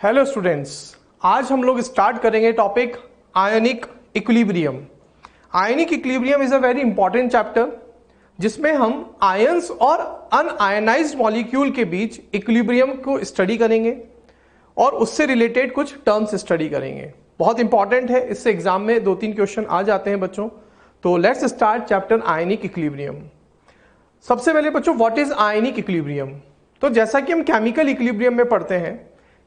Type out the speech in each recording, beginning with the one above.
Hello students, आज हम लोग स्टार्ट करेंगे topic ionic equilibrium. Ionic equilibrium is a very important chapter जिसमें हम आयंस और अनआयनाइज्ड मॉलिक्यूल के बीच इक्विलिब्रियम को स्टडी करेंगे और उससे रिलेटेड कुछ टर्म्स स्टडी करेंगे। बहुत इंपॉर्टेंट है, इससे एग्जाम में 2-3 क्वेश्चन आ जाते हैं बच्चों। तो let's start chapter ionic equilibrium. सबसे पहले बच्चों, व्हाट इज आयनिक इक्विलिब्रियम? तो जैसा कि हम केमिकल इक्विलिब्रियम में पढ़ते हैं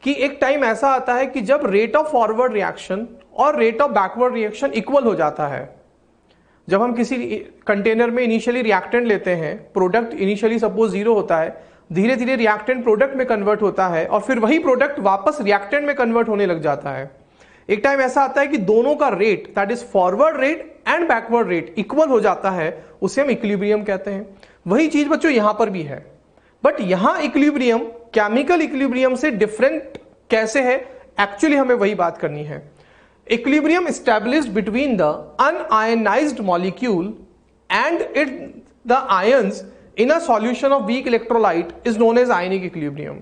कि एक टाइम ऐसा आता है कि जब रेट ऑफ फॉरवर्ड रिएक्शन और rate of backward reaction equal हो जाता है। जब हम किसी कंटेनर में इनिशियली रिएक्टेंट लेते हैं, प्रोडक्ट इनिशियली सपोज 0 होता है, धीरे धीरे रिएक्टेंट प्रोडक्ट में कन्वर्ट होता है और फिर वही प्रोडक्ट वापस रिएक्टेंट में कन्वर्ट होने लग जाता है। एक टाइम ऐसा आता है कि दोनों का rate, that is forward rate and backward rate, equal हो जाता है, उसे हम इक्विलिब्रियम कहते हैं। वही चीज बच्चों यहां पर भी है, बट यहां इक्विलिब्रियम केमिकल इक्विलिब्रियम से डिफरेंट कैसे है, एक्चुअली हमें वही बात करनी है। Equilibrium established between the unionised molecule and it the ions in a solution of weak electrolyte is known as ionic equilibrium.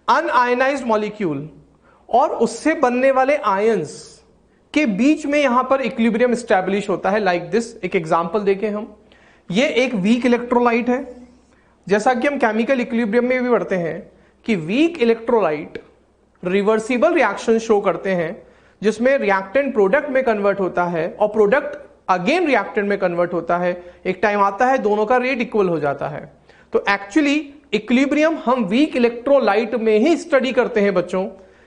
Unionised molecule और उससे बनने वाले आयंस के बीच में यहां पर इक्विलिब्रियम एस्टैब्लिश होता है। लाइक दिस, एक एग्जांपल देखें हम। ये एक वीक इलेक्ट्रोलाइट है, जैसा कि हम केमिकल इक्विलिब्रियम में भी पढ़ते हैं कि weak electrolyte reversible reaction show करते हैं, जिसमें रिएक्टेंट प्रोडक्ट में कन्वर्ट होता है और प्रोडक्ट अगेन रिएक्टेंट में कन्वर्ट होता है। एक टाइम आता है दोनों का रेट इक्वल हो जाता है। तो एक्चुअली इक्विलिब्रियम हम वीक इलेक्ट्रोलाइट में ही स्टडी करते हैं बच्चों।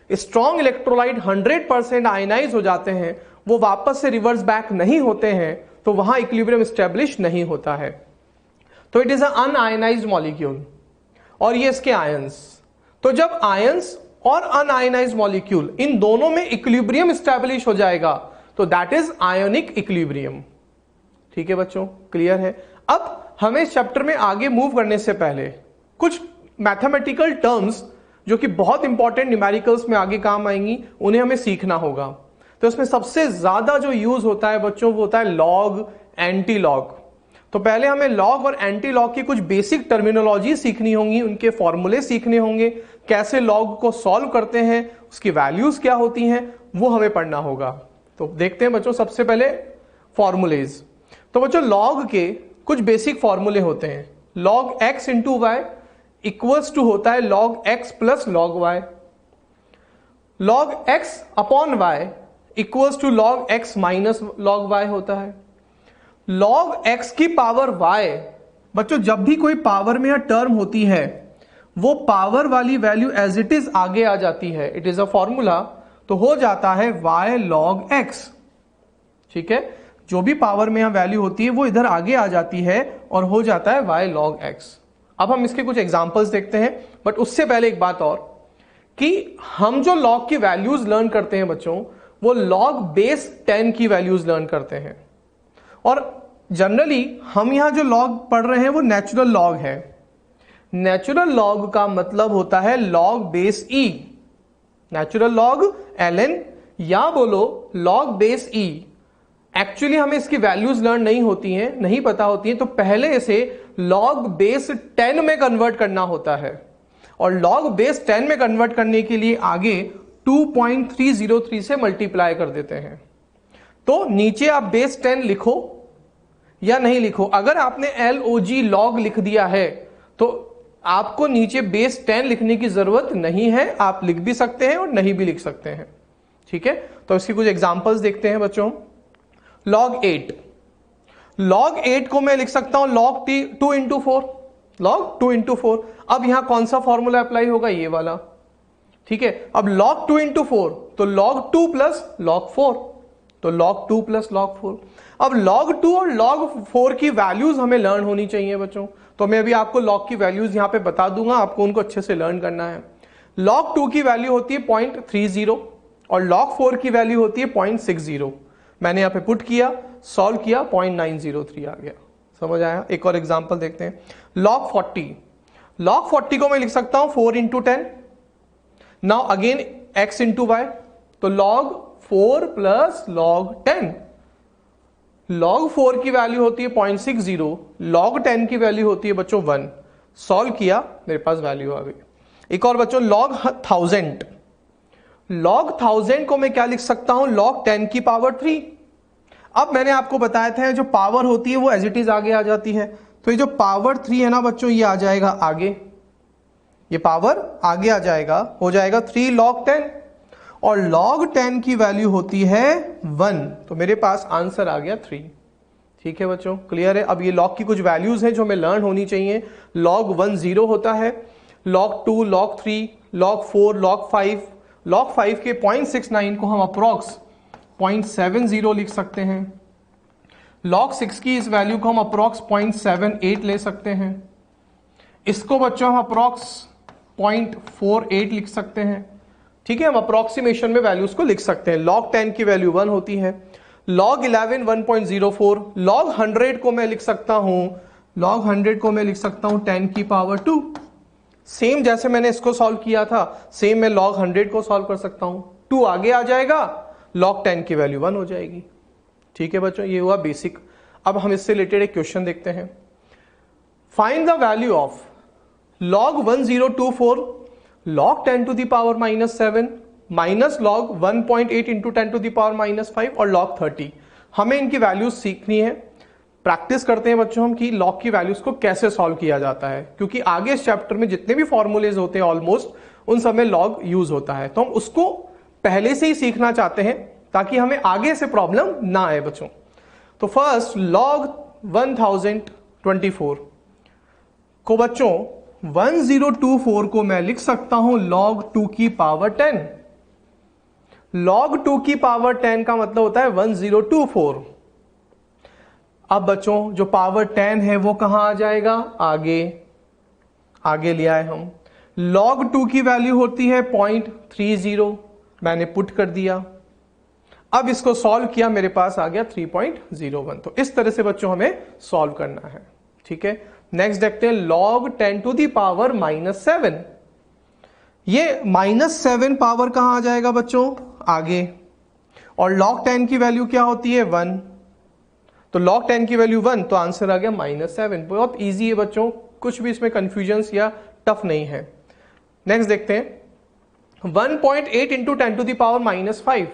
स्ट्रॉन्ग इलेक्ट्रोलाइट 100% आयनाइज हो जाते हैं, वो वापस से रिवर्स बैक नहीं होते हैं, तो वहां इक्विलिब्रियम एस्टैब्लिश नहीं होता है। तो it is a un-ionised molecule और ये इसके आयंस। तो जब आयंस और अनआयनाइज्ड मॉलिक्यूल इन दोनों में इक्विलिब्रियम एस्टैब्लिश हो जाएगा तो दैट इज आयोनिक इक्विलिब्रियम। ठीक है बच्चों, क्लियर है? अब हमें इस चैप्टर में आगे मूव करने से पहले कुछ मैथमेटिकल टर्म्स जो कि बहुत इंपॉर्टेंट न्यूमेरिकल्स में आगे काम आएंगी, उन्हें हमें सीखना होगा। तो इसमें सबसे ज्यादा जो यूज होता है बच्चों वो होता है लॉग, एंटी लॉग। तो पहले हमें लॉग और एंटी लॉग की कुछ बेसिक टर्मिनोलॉजी सीखनी होंगी, उनके फॉर्मूले सीखने होंगे, कैसे लॉग को सॉल्व करते हैं, उसकी वैल्यूज क्या होती हैं, वो हमें पढ़ना होगा। तो देखते हैं बच्चों सबसे पहले फॉर्मूलेज। तो बच्चों लॉग के कुछ बेसिक फॉर्मूले होते हैं। Log x into y equals to होता है log x plus log y. Log x upon y equals to log x minus log y होता है। लॉग एक्स की पावर वाई, बच्चों जब भी कोई पावर में या टर्म होती है वो पावर वाली वैल्यू एज इट इज आगे आ जाती है। इट इज अ फॉर्मूला, तो हो जाता है वाई लॉग एक्स। ठीक है, जो भी पावर में यहां वैल्यू होती है वो इधर आगे आ जाती है और हो जाता है वाई लॉग एक्स। अब हम इसके कुछ एग्जांपल्स देखते हैं, बट उससे पहले एक बात और कि हम जो लॉग की वैल्यूज लर्न करते हैं बच्चों, वो लॉग बेस 10 की वैल्यूज लर्न करते हैं। और जनरली हम यहां जो लॉग पढ़ रहे हैं वो नेचुरल लॉग है। नेचुरल लॉग का मतलब होता है लॉग बेस ई। नेचुरल लॉग ln या बोलो लॉग बेस ई। एक्चुअली हमें इसकी वैल्यूज लर्न नहीं होती हैं, नहीं पता होती हैं, तो पहले इसे लॉग बेस 10 में कन्वर्ट करना होता है। और लॉग बेस 10 में कन्वर्ट करने के लिए आगे 2.303 से मल्टीप्लाई कर देते हैं। तो नीचे आप बेस 10 लिखो या नहीं लिखो, अगर आपने LOG लॉग लिख दिया है तो आपको नीचे बेस 10 लिखने की जरूरत नहीं है। आप लिख भी सकते हैं और नहीं भी लिख सकते हैं। ठीक है, तो इसकी कुछ एग्जांपल्स देखते हैं बच्चों। लॉग 8, लॉग 8 को मैं लिख सकता हूं लॉग 2 इंटू 4, लॉग 2 इंटू 4। अब यहां कौन सा फॉर्मूला अप्लाई होगा? ये वाला। ठीक है, अब log 2 इंटू 4 तो log 2 प्लस log 4, तो log 2 प्लस log 4। अब log 2 और log 4 की वैल्यूज हमें लर्न होनी चाहिए बच्चों। तो मैं अभी आपको log की वैल्यूज यहां पे बता दूंगा, आपको उनको अच्छे से लर्न करना है। log 2 की वैल्यू होती है 0.30 और log 4 की वैल्यू होती है 0.60। मैंने यहां पे पुट किया, सॉल्व किया, 0.903 आ गया। समझ आया? एक और एग्जाम्पल देखते हैं। log 40, log 40 को मैं लिख सकता हूं 4 into 10। Now again x into y, तो log 4 प्लस log 10। log 4 की वैल्यू होती है 0.60, log 10 की वैल्यू होती है बच्चों 1। सॉल्व किया, मेरे पास वैल्यू आ गई। एक और बच्चों log 1000, log 1000 को मैं क्या लिख सकता हूं, log 10 की पावर 3। अब मैंने आपको बताया था जो पावर होती है वो एज इट इज आगे आ जाती है, तो ये जो पावर 3 है ना बच्चों, ये आ जाएगा आगे, ये पावर आगे आ जाएगा, हो जाएगा 3 log 10, और log 10 की वैल्यू होती है 1, तो मेरे पास आंसर आ गया 3। ठीक है बच्चों, क्लियर है। अब ये log की कुछ वैल्यूज हैं जो हमें लर्न होनी चाहिए। log 1 0 होता है, log 2 log 3 log 4 log 5, log 5 के 0.69 को हम अप्रॉक्स 0.70 लिख सकते हैं। log 6 की इस वैल्यू को हम अप्रॉक्स 0.78 ले सकते हैं। इसको बच्चों हम अप्रॉक्स 0.48 लिख सकते हैं। ठीक है, हम अप्रॉक्सीमेशन में वैल्यूज को लिख सकते हैं। log 10 की वैल्यू 1 होती है, log 11 1.04, log 100 को मैं लिख सकता हूं, log 100 को मैं लिख सकता हूं 10 की पावर 2। सेम जैसे मैंने इसको सॉल्व किया था, सेम मैं log 100 को सॉल्व कर सकता हूं। 2 आगे आ जाएगा, log 10 की वैल्यू 1 हो जाएगी। ठीक है बच्चों, ये हुआ बेसिक। अब हम इससे रिलेटेड एक क्वेश्चन देखते हैं। Find the value of log 1024 log 10 to the power -7 minus log 1.8 into 10 to the power -5 और log 30। हमें इनकी वैल्यूज सीखनी है। प्रैक्टिस करते हैं बच्चों हम कि log की वैल्यूज को कैसे सॉल्व किया जाता है, क्योंकि आगे इस चैप्टर में जितने भी फॉर्मूलेज होते हैं ऑलमोस्ट उन सब में log यूज होता है, तो हम उसको पहले से ही सीखना चाहते हैं ताकि हमें आगे से प्रॉब्लम ना आए बच्चों। तो फर्स्ट log 1024 को बच्चों 1024 को मैं लिख सकता हूं log 2 की पावर 10। log 2 की पावर 10 का मतलब होता है 1024। अब बच्चों जो पावर 10 है वो कहां आ जाएगा, आगे, आगे लिया है हम। log 2 की वैल्यू होती है 0.30, मैंने पुट कर दिया। अब इसको सॉल्व किया, मेरे पास आ गया 3.01। तो इस तरह से बच्चों हमें सॉल्व करना है। ठीक है, नेक्स्ट देखते हैं log 10 to the power -7। ये -7 पावर कहां आ जाएगा बच्चों, आगे, और log 10 की वैल्यू क्या होती है 1, तो log 10 की वैल्यू 1, तो आंसर आ गया -7। बहुत इजी है बच्चों, कुछ भी इसमें कंफ्यूजन या टफ नहीं है। नेक्स्ट देखते हैं 1.8 इंटू 10 to the power -5।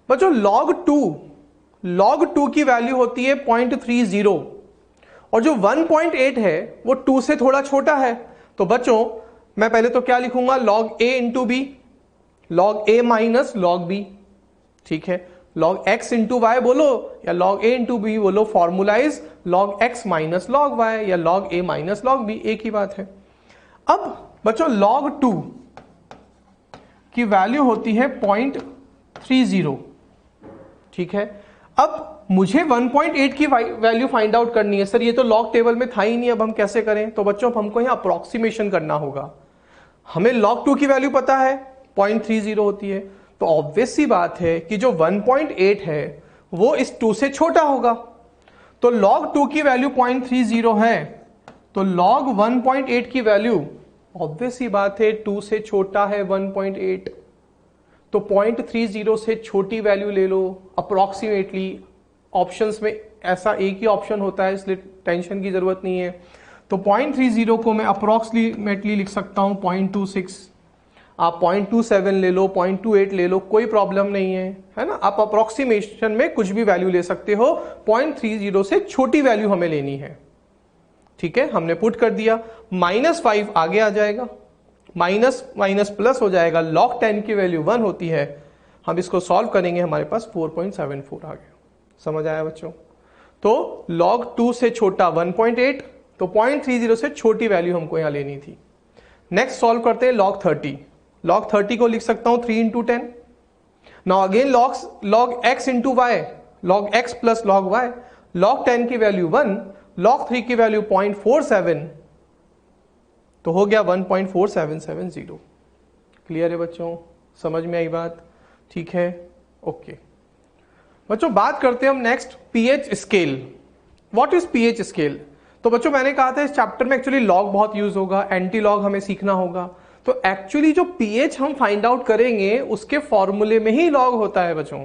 बच्चों log 2 की वैल्यू होती है 0.30, और जो 1.8 है वो 2 से थोड़ा छोटा है, तो बच्चों मैं पहले तो क्या लिखूंगा, log a into b, log a minus log b। ठीक है, log x इंटू वाई बोलो या log a इंटू बी बोलो, formula is log x minus log y या log a minus log b, एक ही बात है। अब बच्चों log 2 की वैल्यू होती है 0.30। ठीक है, अब मुझे 1.8 की वैल्यू फाइंड आउट करनी है। सर ये तो लॉग टेबल में था ही नहीं, अब हम कैसे करें, तो बच्चों हमको यहाँ अप्रोक्सीमेशन करना होगा। हमें log 2 की वैल्यू पता है 0.30 होती है, तो ऑब्वियस सी बात है कि जो 1.8 है वो इस 2 से छोटा होगा। तो log 2 की वैल्यू 0.30 है, तो log 1.8 की वैल्यू ऑब्वियस सी बात है 2 से छोटा है 1.8, तो 0.30 से छोटी वैल्यू ले लो अप्रोक्सीमेटली। ऑप्शंस में ऐसा एक ही ऑप्शन होता है, इसलिए टेंशन की जरूरत नहीं है। तो 0.30 को मैं अप्रोक्सीमेटली लिख सकता हूं 0.26। आप 0.27 ले लो, 0.28 ले लो, कोई प्रॉब्लम नहीं है ना। आप अप्रोक्सीमेशन में कुछ भी वैल्यू ले सकते हो, 0.30 से छोटी वैल्यू हमें लेनी है। ठीक है, हमने पुट कर दिया, -5 आगे आ जाएगा, माइनस माइनस प्लस हो जाएगा, log 10 की वैल्यू 1 होती है। हम इसको सॉल्व करेंगे, हमारे पास 4.74 आ गया। समझ आया बच्चों? तो log 2 से छोटा 1.8, तो 0.30 से छोटी वैल्यू हमको यहां लेनी थी। नेक्स्ट सॉल्व करते हैं log 30। log 30 को लिख सकता हूं 3 into 10। Now again log x into y, log x plus log y। log 10 की वैल्यू 1, log 3 की वैल्यू 0.47, तो हो गया 1.4770। क्लियर है बच्चों? समझ में आई बात? ठीक है, ओके बच्चों। बात करते हैं हम next pH scale. What is pH scale? तो बच्चों मैंने कहा था इस चैप्टर में एक्चुअली लॉग बहुत यूज होगा, एंटी लॉग हमें सीखना होगा। तो एक्चुअली जो पीएच हम फाइंड आउट करेंगे उसके फॉर्मूले में ही लॉग होता है बच्चों,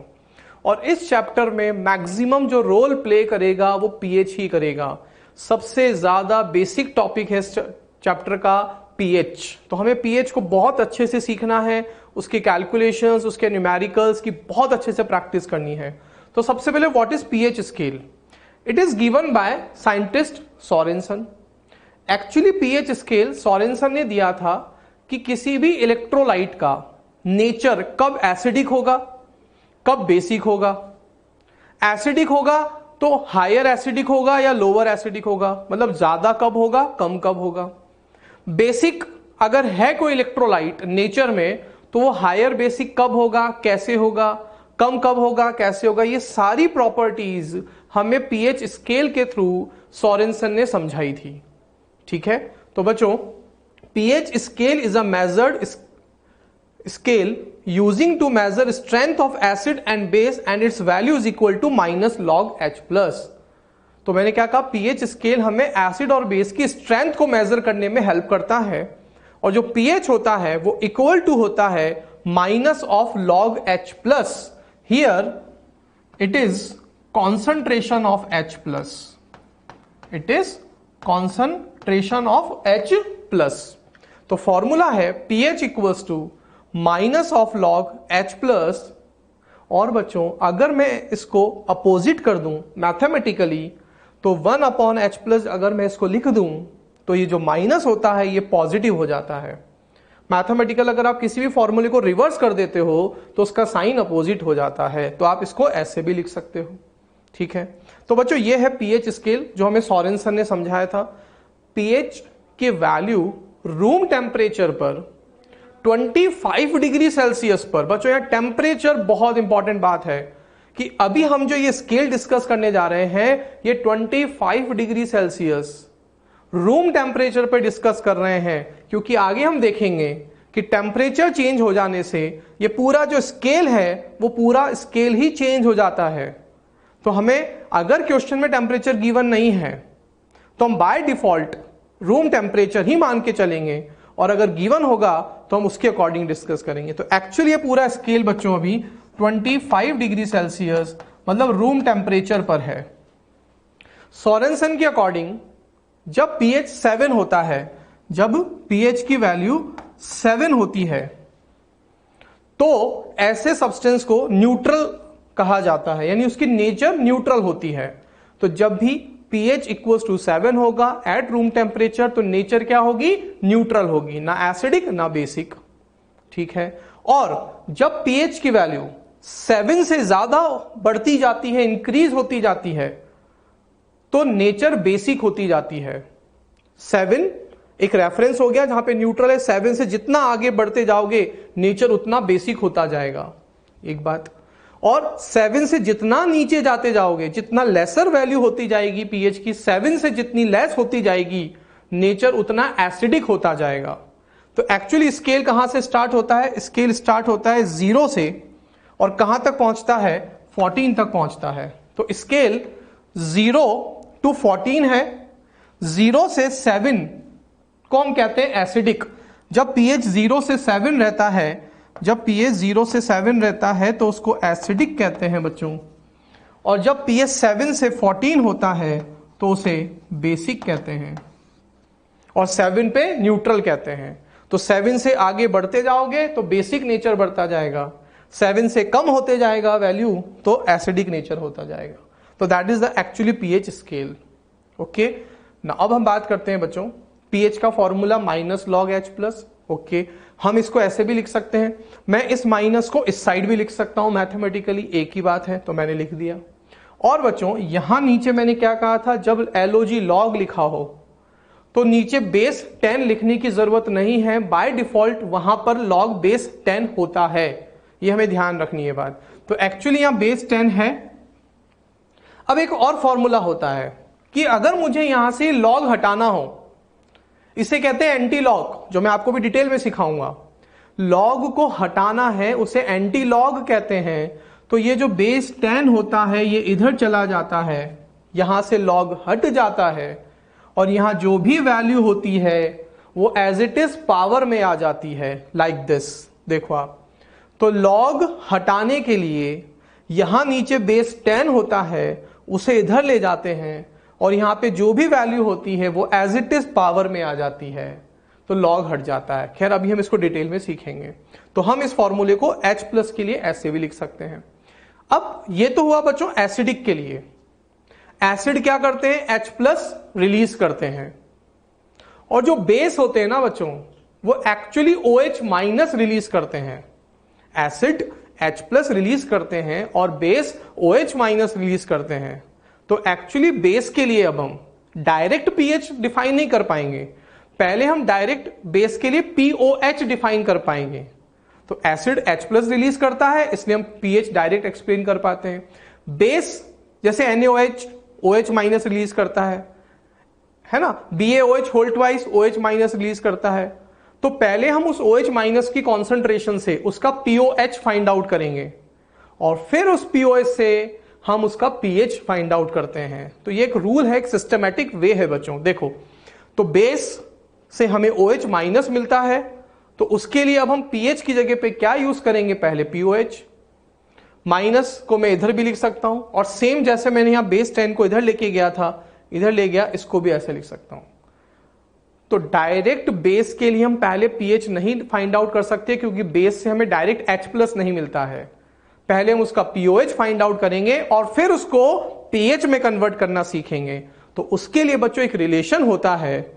और इस चैप्टर में मैक्सिमम जो रोल प्ले करेगा वो पीएच ही करेगा। सबसे ज्यादा बेसिक टॉपिक है इस चैप्टर का पीएच। तो हमें पीएच को बहुत अच्छे से सीखना है, उसके कैलकुलेशंस, उसके न्यूमेरिकल्स की बहुत अच्छे से प्रैक्टिस करनी है। तो सबसे पहले what is pH scale? It is given by scientist Sorensen. Actually pH scale Sorensen ने दिया था कि किसी भी इलेक्ट्रोलाइट का नेचर कब एसिडिक होगा, कब बेसिक होगा। एसिडिक होगा तो हायर एसिडिक होगा या लोअर एसिडिक होगा, मतलब ज्यादा कब होगा, कम कब होगा। बेसिक अगर है कोई इलेक्ट्रोलाइट नेचर में तो वो हायर बेसिक कब होगा, कैसे होगा, कम कब होगा, कैसे होगा, ये सारी प्रॉपर्टीज हमें पीएच स्केल के थ्रू सोरेनसन ने समझाई थी। ठीक है, तो बच्चों pH scale is a measured scale using to measure strength of acid and base and its value is equal to minus log H plus. तो मैंने क्या कहा, पीएच स्केल हमें एसिड और बेस की स्ट्रेंथ को मेजर करने में हेल्प करता है, और जो पीएच होता है वो इक्वल टू होता है minus of log H plus. Here it is concentration of H plus, it is concentration of H plus. तो फॉर्मूला है pH equals to minus of log H plus. और बच्चों अगर मैं इसको अपोजिट कर दूं मैथमेटिकली तो 1 अपॉन एच प्लस अगर मैं इसको लिख दूं तो ये जो माइनस होता है ये पॉजिटिव हो जाता है। मैथमेटिकल अगर आप किसी भी फॉर्मूले को रिवर्स कर देते हो तो उसका साइन अपोजिट हो जाता है, तो आप इसको ऐसे भी लिख सकते हो। ठीक है, तो बच्चों ये है पीएच स्केल जो हमें सोरेनसन ने समझाया था। पीएच के वैल्यू रूम टेम्परेचर पर 25 डिग्री सेल्सियस पर, बच्चों यहां टेम्परेचर बहुत इंपॉर्टेंट बात है कि अभी हम जो ये स्केल डिस्कस करने जा रहे हैं ये 25 डिग्री सेल्सियस रूम टेम्परेचर पर डिस्कस कर रहे हैं, क्योंकि आगे हम देखेंगे कि टेम्परेचर चेंज हो जाने से ये पूरा जो स्केल है वो पूरा स्केल ही चेंज हो जाता है। तो हमें अगर क्वेश्चन में टेम्परेचर गिवन नहीं है तो हम बाय डिफॉल्ट रूम टेम्परेचर ही मान के चलेंगे, और अगर गिवन होगा तो हम उसके अकॉर्डिंग डिस्कस करेंगे। तो एक्चुअली ये पूरा स्केल बच्चों अभी 25 डिग्री सेल्सियस मतलब रूम टेम्परेचर पर है। सोरेनसन के अकॉर्डिंग जब पीएच 7 होता है, जब पीएच की वैल्यू 7 होती है तो ऐसे सब्सटेंस को न्यूट्रल कहा जाता है, यानी उसकी नेचर न्यूट्रल होती है। तो जब भी pH इक्वल्स टू 7 होगा एट रूम टेम्परेचर तो नेचर क्या होगी, न्यूट्रल होगी, ना एसिडिक ना बेसिक। ठीक है, और जब pH की वैल्यू 7 से ज्यादा बढ़ती जाती है, इंक्रीज होती जाती है, तो नेचर बेसिक होती जाती है। 7 एक रेफरेंस हो गया जहां पे न्यूट्रल है, 7 से जितना आगे बढ़ते जाओगे नेचर उतना बेसिक होता जाएगा, एक बात। और 7 से जितना नीचे जाते जाओगे, जितना लेसर वैल्यू होती जाएगी पीएच की, 7 से जितनी लेस होती जाएगी नेचर उतना एसिडिक होता जाएगा। तो एक्चुअली स्केल कहां से स्टार्ट होता है, स्केल स्टार्ट होता है 0 से और कहां तक पहुंचता है, 14 तक पहुंचता है। तो स्केल 0 to 14 है। 0 से 7 को हम कहते हैं एसिडिक। जब pH 0 से 7 रहता है, जब pH 0 से 7 रहता है तो उसको एसिडिक कहते हैं बच्चों, और जब pH 7 से 14 होता है तो उसे बेसिक कहते हैं, और 7 पे न्यूट्रल कहते हैं। तो 7 से आगे बढ़ते जाओगे तो बेसिक नेचर बढ़ता जाएगा, 7 से कम होते जाएगा वैल्यू तो एसिडिक नेचर होता जाएगा। तो that is the actually pH scale. Okay ना, अब हम बात करते हैं बच्चों pH का formula minus log H plus. Okay, हम इसको ऐसे भी लिख सकते हैं, मैं इस माइनस को इस साइड भी लिख सकता हूं, मैथमेटिकली एक ही बात है, तो मैंने लिख दिया। और बच्चों यहां नीचे मैंने क्या कहा था, जब LOG लॉग लिखा हो तो नीचे बेस 10 लिखने की जरूरत नहीं है, बाय डिफॉल्ट वहां पर लॉग बेस 10 होता है, ये हमें ध्यान रखनी है बात। तो एक्चुअली यहां बेस 10 है। अब एक और फॉर्मूला होता है कि अगर मुझे यहां से लॉग हटाना हो, इसे कहते हैं एंटी लॉग, जो मैं आपको भी डिटेल में सिखाऊंगा। लॉग को हटाना है उसे एंटी लॉग कहते हैं। तो ये जो बेस 10 होता है ये इधर चला जाता है, यहां से लॉग हट जाता है, और यहां जो भी वैल्यू होती है वो एज इट इज पावर में आ जाती है, लाइक दिस। देखो आप, तो लॉग हटाने के लिए यहां नीचे बेस 10 होता है उसे इधर ले जाते हैं, और यहां पे जो भी वैल्यू होती है वो एज इट इज पावर में आ जाती है। तो लॉग हट जाता है। खैर अभी हम इसको डिटेल में सीखेंगे। तो हम इस फॉर्मूले को H+ के लिए ऐसे भी लिख सकते हैं। अब ये तो हुआ बच्चों एसिडिक के लिए। एसिड क्या करते हैं, H+ रिलीज करते हैं, और जो बेस होते हैं ना बच्चों वो एक्चुअली OH- रिलीज करते हैं। एसिड H+ रिलीज करते हैं और बेस OH- रिलीज करते हैं। तो एक्चुअली बेस के लिए अब हम डायरेक्ट pH डिफाइन नहीं कर पाएंगे, पहले हम डायरेक्ट बेस के लिए POH डिफाइन कर पाएंगे। तो एसिड H+ रिलीज करता है, इसलिए हम pH डायरेक्ट एक्सप्लेन कर पाते हैं। बेस जैसे NaOH OH- रिलीज करता है ना, BaOH whole twice OH- release करता है। तो पहले हम उस OH- की कॉन्सेंट्रेशन से उसका POH फाइंड आउट करेंगे, और फिर उस POH से हम उसका pH फाइंड आउट करते हैं। तो ये एक रूल है, एक सिस्टमैटिक वे है बच्चों। देखो, तो बेस से हमें OH- मिलता है, तो उसके लिए अब हम pH की जगह पे क्या यूज करेंगे, पहले POH। माइनस को मैं इधर भी लिख सकता हूं, और सेम जैसे मैंने यहां बेस 10 को इधर लेके गया था, इधर ले गया, इसको भी ऐसे लिख सकता हूं। तो डायरेक्ट बेस के लिए हम पहले pH नहीं फाइंड आउट कर सकते, क्योंकि बेस से हमें डायरेक्ट H+ नहीं मिलता है। पहले हम उसका POH फाइंड आउट करेंगे और फिर उसको pH में कन्वर्ट करना सीखेंगे। तो उसके लिए बच्चों एक रिलेशन होता है,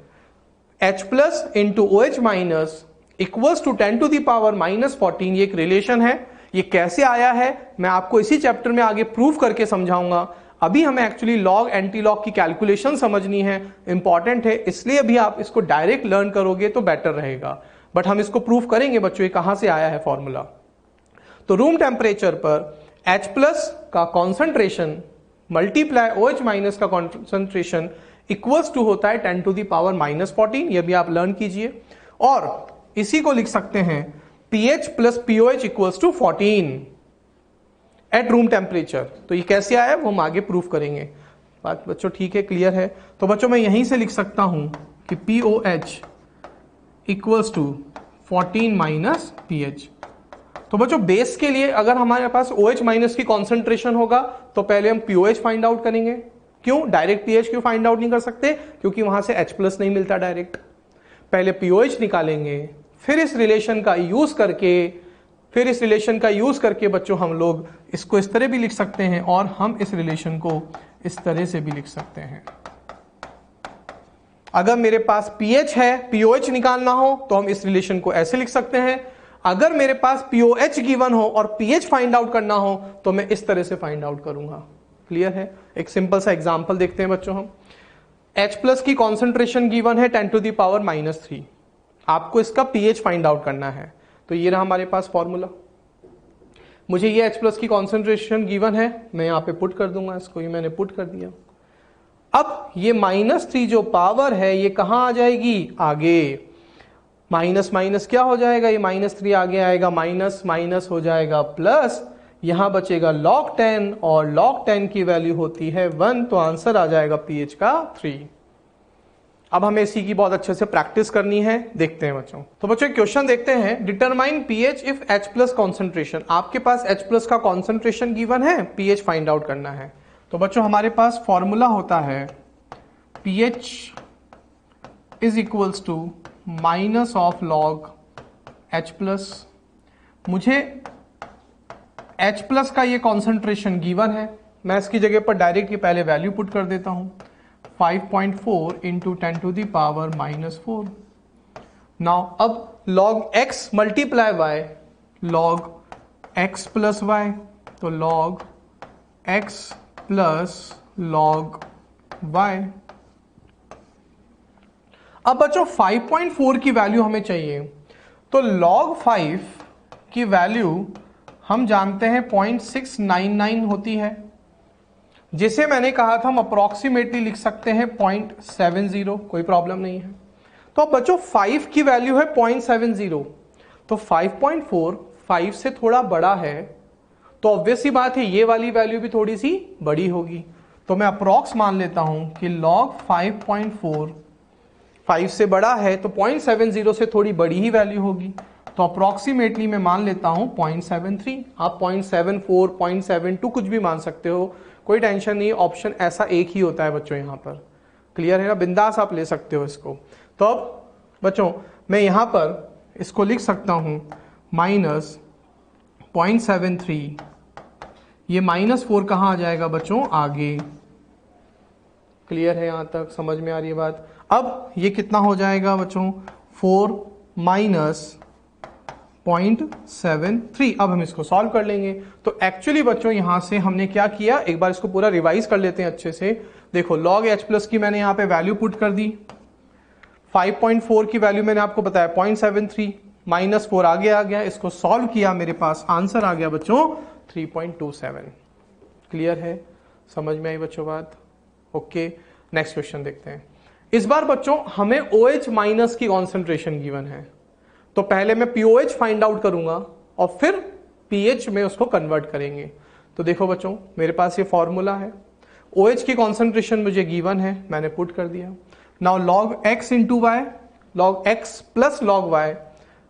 H+ into OH- equals to 10⁻⁻14। ये एक रिलेशन है। ये कैसे आया है मैं आपको इसी चैप्टर में आगे प्रूव करके समझाऊंगा। अभी हमें एक्चुअली लॉग एंटी लॉग की कैलकुलेशन समझनी है, इंपॉर्टेंट है, इसलिए भी आप इसको डायरेक्ट लर्न करोगे तो बेटर रहेगा। बट हम इसको प्रूव करेंगे बच्चों, ये कहां से आया है फॉर्मूला। तो रूम टेम्परेचर पर H+ का कॉन्सेंट्रेशन मल्टीप्लाई OH- का कॉन्सेंट्रेशन इक्वल्स टू होता है 10⁻⁻14। ये भी आप लर्न कीजिए, और इसी को लिख सकते हैं pH + POH equals to 14 at room temperature. तो ये कैसे आया वो हम आगे प्रूफ करेंगे। बात बच्चों ठीक है, क्लियर है। तो बच्चों मैं यहीं से लिख सकता हूं कि POH इक्वल्स टू 14 - pH। तो बच्चों बेस के लिए अगर हमारे पास OH- की कॉन्सेंट्रेशन होगा तो पहले हम POH फाइंड आउट करेंगे। क्यों डायरेक्ट pH क्यों फाइंड आउट नहीं कर सकते, क्योंकि वहां से H+ नहीं मिलता डायरेक्ट। पहले POH निकालेंगे, फिर इस रिलेशन का यूज करके बच्चों हम लोग इसको इस तरह भी लिख सकते हैं, और हम इस रिलेशन को इस तरह से भी लिख सकते हैं। अगर मेरे पास pH है, POH निकालना हो तो हम इस रिलेशन को ऐसे लिख सकते हैं। अगर मेरे पास POH गिवन हो और pH फाइंड आउट करना हो तो मैं इस तरह से फाइंड आउट करूंगा। क्लियर है। एक सिंपल सा एग्जांपल देखते हैं बच्चों हम। H+ की कॉन्सेंट्रेशन गिवन है 10⁻⁻3। आपको इसका pH फाइंड आउट करना है। तो ये रहा हमारे पास फॉर्मूला। मुझे ये H+ की कॉन्सेंट्रेशन गिवन है, मैं यहां पे पुट कर दूंगा इसको, ये मैंने पुट कर दिया। अब ये -3 जो पावर है ये कहां आ जाएगी, आगे। माइनस माइनस क्या हो जाएगा, ये -3 आगे आएगा, माइनस माइनस हो जाएगा प्लस, यहां बचेगा log 10, और log 10 की वैल्यू होती है 1, तो आंसर आ जाएगा pH का 3। अब हमें इसी की बहुत अच्छे से प्रैक्टिस करनी है, देखते हैं बच्चों। तो बच्चों क्वेश्चन देखते हैं। Determine pH if H+ concentration. आपके पास H+ का कॉन्सेंट्रेशन गिवन है, pH फाइंड आउट करना है। तो बच्चों हमारे पास फॉर्मूला होता है pH is equals to minus of log H+। मुझे H+ का ये कॉन्सेंट्रेशन गिवन है, मैं इसकी जगह पर डायरेक्ट ही पहले वैल्यू पुट कर देता हूं, 5.4 इंटू 10⁻⁻4। नाउ अब log x multiply y log x plus y, तो log x plus log y। अब बच्चों 5.4 की वैल्यू हमें चाहिए, तो log 5 की वैल्यू हम जानते हैं 0.699 होती है, जिसे मैंने कहा था हम अप्रोक्सीमेटली लिख सकते हैं 0.70, कोई प्रॉब्लम नहीं है। तो अब बच्चों 5 की वैल्यू है 0.70, तो 5.4 5 से थोड़ा बड़ा है, तो ऑब्वियस सी बात है ये वाली वैल्यू भी थोड़ी सी बड़ी होगी। तो मैं अप्रोक्स मान लेता हूं कि log 5.4 5 से बड़ा है, तो 0.70 से थोड़ी बड़ी ही वैल्यू होगी, तो अप्रोक्सीमेटली मैं मान लेता हूं 0.73। आप 0.74 0.72 कुछ भी मान सकते हो, कोई टेंशन नहीं, ऑप्शन ऐसा एक ही होता है बच्चों यहाँ पर। क्लियर है ना, बिंदास आप ले सकते हो इसको। तो अब बच्चों मैं यहां पर इसको लिख सकता हूं -0.73, ये -4 कहाँ आ जाएगा बच्चों, आगे। क्लियर है, यहां तक समझ में आ रही है बात। अब ये कितना हो जाएगा बच्चों, 4 माइनस 0.73। अब हम इसको सॉल्व कर लेंगे। तो एक्चुअली बच्चों यहां से हमने क्या किया, एक बार इसको पूरा रिवाइज कर लेते हैं अच्छे से। देखो log h प्लस की मैंने यहां पे वैल्यू पुट कर दी, 5.4 की वैल्यू मैंने आपको बताया 0.73, -4 आगे आ गया, इसको सॉल्व किया, मेरे पास आंसर आ गया बच्चों 3.27। क्लियर है, समझ में आई बच्चों बात। ओके, नेक्स्ट क्वेश्चन देखते हैं। इस बार बच्चों हमें OH माइनस की कॉन्सेंट्रेशन गिवन है, तो पहले मैं POH फाइंड आउट करूंगा और फिर pH में उसको कन्वर्ट करेंगे। तो देखो बच्चों मेरे पास ये फॉर्मूला है, OH की कॉन्सेंट्रेशन मुझे गिवन है, मैंने पुट कर दिया। Now log x into y, log x plus log y,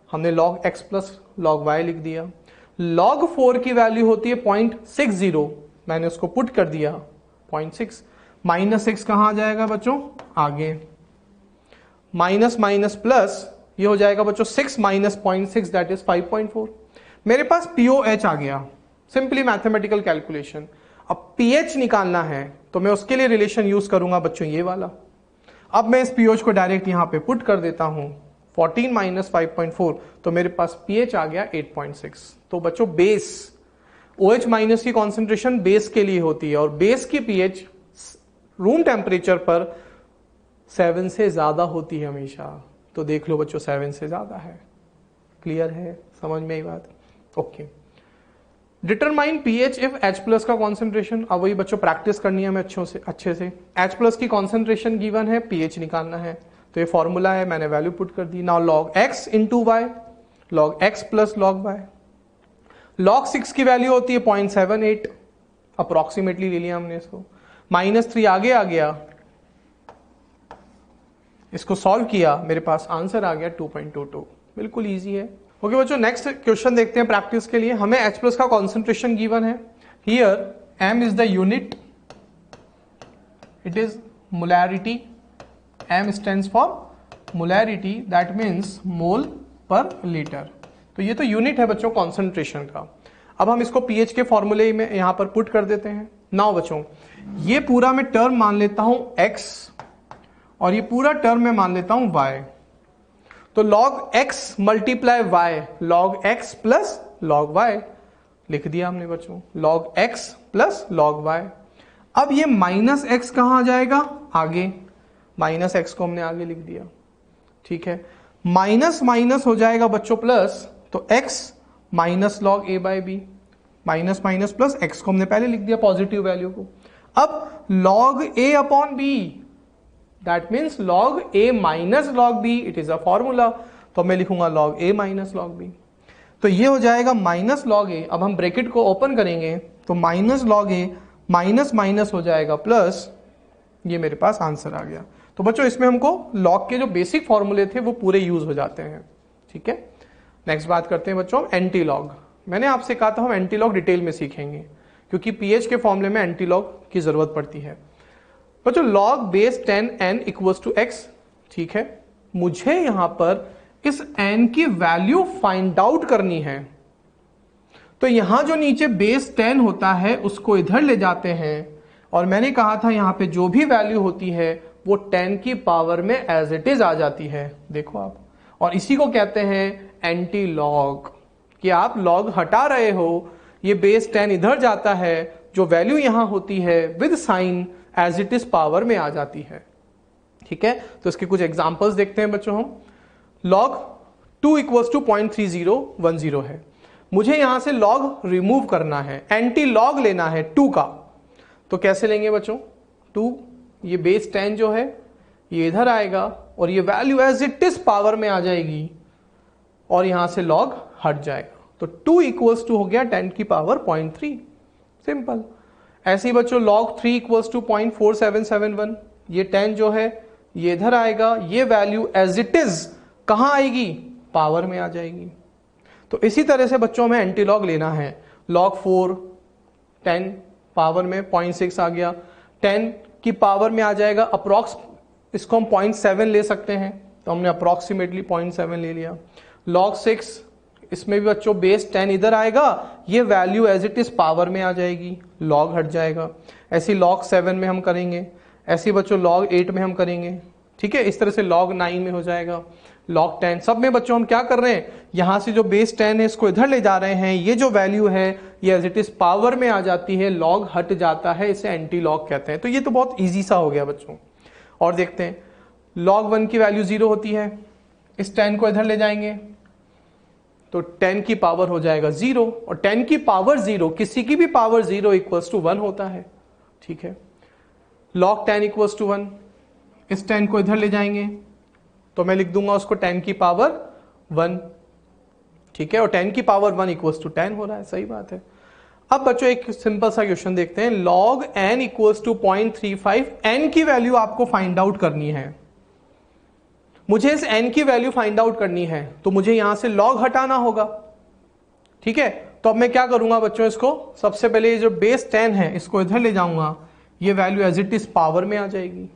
हमने log x plus log y लिख दिया। log 4 की वैल्यू होती है 0.60, मैंने उसको पुट कर दिया 0.6, -6 कहाँ आ जाएगा बच्चों, आगे, माइनस माइनस प्लस, ये हो जाएगा बच्चों 6 माइनस 0.6 दैट इज 5.4। मेरे पास POH आ गया, सिंपली मैथमेटिकल कैलकुलेशन। अब pH निकालना है तो मैं उसके लिए रिलेशन यूज करूंगा बच्चों ये वाला। अब मैं इस POH को डायरेक्ट यहां पे पुट कर देता हूं, 14 माइनस 5.4, तो मेरे पास pH आ गया 8.6। तो बच्चों बेस, OH माइनस की कॉन्सेंट्रेशन बेस के लिए होती है और बेस की pH रूम टेम्परेचर पर 7 से ज्यादा होती है हमेशा। तो देख लो बच्चों 7 से ज्यादा है। क्लियर है, समझ में आई बात। Okay, determine pH if H plus का कॉन्सेंट्रेशन। अब वही बच्चों प्रैक्टिस करनी है हमें अच्छे से। H प्लस की कॉन्सेंट्रेशन गिवन है, pH निकालना है, तो ये फॉर्मूला है, मैंने वैल्यू पुट कर दी। Now log x into y, log x plus log y। log 6 की वैल्यू होती है 0.78, अप्रोक्सीमेटली ले लिया हमने इसको, -3 आगे आ गया, इसको सॉल्व किया, मेरे पास आंसर आ गया 2.22। बिल्कुल इजी है। ओके बच्चों, नेक्स्ट क्वेश्चन देखते हैं प्रैक्टिस के लिए। हमें H प्लस का कॉन्सेंट्रेशन गिवन है। Here M is the unit, it is molarity, M stands for molarity, that means mole per litre. तो ये तो यूनिट है बच्चों कॉन्सेंट्रेशन का। अब हम इसको pH के फॉर्मूले में यहां पर पुट कर देते हैं। नाउ बच्चों ये पूरा मैं टर्म मान लेता हूं x और ये पूरा टर्म मैं मान लेता हूं y। तो log x multiply y, log x plus log y लिख दिया हमने बच्चों, log x plus log y। अब ये माइनस x कहां आ जाएगा, आगे, माइनस x को हमने आगे लिख दिया। ठीक है, माइनस माइनस हो जाएगा बच्चों प्लस, तो x minus log a by b, minus minus plus x को हमने पहले लिख दिया पॉजिटिव वैल्यू को। अब log a upon b, that means log a minus log b, it is a formula, तो मैं लिखूंगा log a minus log b। तो ये हो जाएगा माइनस log a। अब हम ब्रैकेट को ओपन करेंगे तो minus log a minus minus हो जाएगा प्लस, ये मेरे पास आंसर आ गया। तो बच्चों इसमें हमको log के जो बेसिक फॉर्मूले थे वो पूरे यूज हो जाते हैं। ठीक है, नेक्स्ट बात करते हैं बच्चों एंटी लॉग। मैंने आपसे कहा था हम एंटी लॉग डिटेल में सीखेंगे क्योंकि pH के फॉर्मूले में एंटी लॉग की जरूरत पड़ती है। बच्चों log base 10n equals to x, ठीक है, मुझे यहां पर इस n की वैल्यू फाइंड आउट करनी है। तो यहां जो नीचे बेस 10 होता है उसको इधर ले जाते हैं और मैंने कहा था यहां पे जो भी वैल्यू होती है वो 10 की पावर में एज इट इज आ जाती है, देखो आप, और इसी को कहते हैं एंटी लॉग, कि आप लॉग हटा रहे हो, ये बेस 10 इधर जाता है, जो वैल्यू यहां होती है with sign as it is power में आ जाती है। ठीक है, तो इसके कुछ एग्जांपल्स देखते हैं बच्चों हम। log 2 इक्वल्स टू 0.3010 है, मुझे यहां से log रिमूव करना है, एंटी लॉग लेना है 2 का, तो कैसे लेंगे बच्चों, 2, ये बेस 10 जो है ये इधर आएगा और ये value as it is power में आ जाएगी और यहां से log हट जाएगा, तो 2 इक्वल्स टू हो गया 10 की पावर 0.3, सिंपल। ऐसे ही बच्चों log 3 इक्वल्स टू 0.4771, ये 10 जो है ये इधर आएगा, ये वैल्यू एज इट इज कहां आएगी, पावर में आ जाएगी। तो इसी तरह से बच्चों में एंटी लॉग लेना है। log 4 10 पावर में 0.6 आ गया, 10 की पावर में आ जाएगा अप्रॉक्स, इसको हम 0.7 ले सकते हैं, तो हमने अप्रॉक्सीमेटली 0.7 ले लिया। log 6 इसमें भी बच्चों बेस 10 इधर आएगा, ये value as it is power में आ जाएगी, log हट जाएगा। ऐसी log 7 में हम करेंगे, ऐसी बच्चों log 8 में हम करेंगे, ठीक है। इस तरह से log 9 में हो जाएगा, log 10। सब में बच्चों हम क्या कर रहे हैं, यहां से जो बेस 10 है इसको इधर ले जा रहे हैं, ये जो वैल्यू है ये एज इट इज पावर में आ जाती है, log हट जाता है, इसे एंटी लॉग कहते हैं। तो ये तो बहुत ईजी सा हो गया बच्चों। और देखते हैं log 1 की वैल्यू 0 होती है, इस 10 को इधर ले जाएंगे तो 10 की पावर हो जाएगा 0, और 10 की पावर 0, किसी की भी पावर 0 इक्वल्स टू 1 होता है, ठीक है। log 10 इक्वल्स टू 1, इस 10 को इधर ले जाएंगे तो मैं लिख दूंगा उसको 10 की पावर 1, ठीक है। और 10 की पावर 1 इक्वल्स टू 10 हो रहा है, सही बात है। अब बच्चों एक सिंपल सा क्वेश्चन देखते हैं, log n equals to 0.35, n की वैल्यू आपको फाइंड आउट करनी है। मुझे इस n की वैल्यू फाइंड आउट करनी है तो मुझे यहां से log हटाना होगा, ठीक है। तो अब मैं क्या करूंगा बच्चों, इसको सबसे पहले ये जो बेस 10 है इसको इधर ले जाऊंगा, ये value as it is power में आ जाएगी।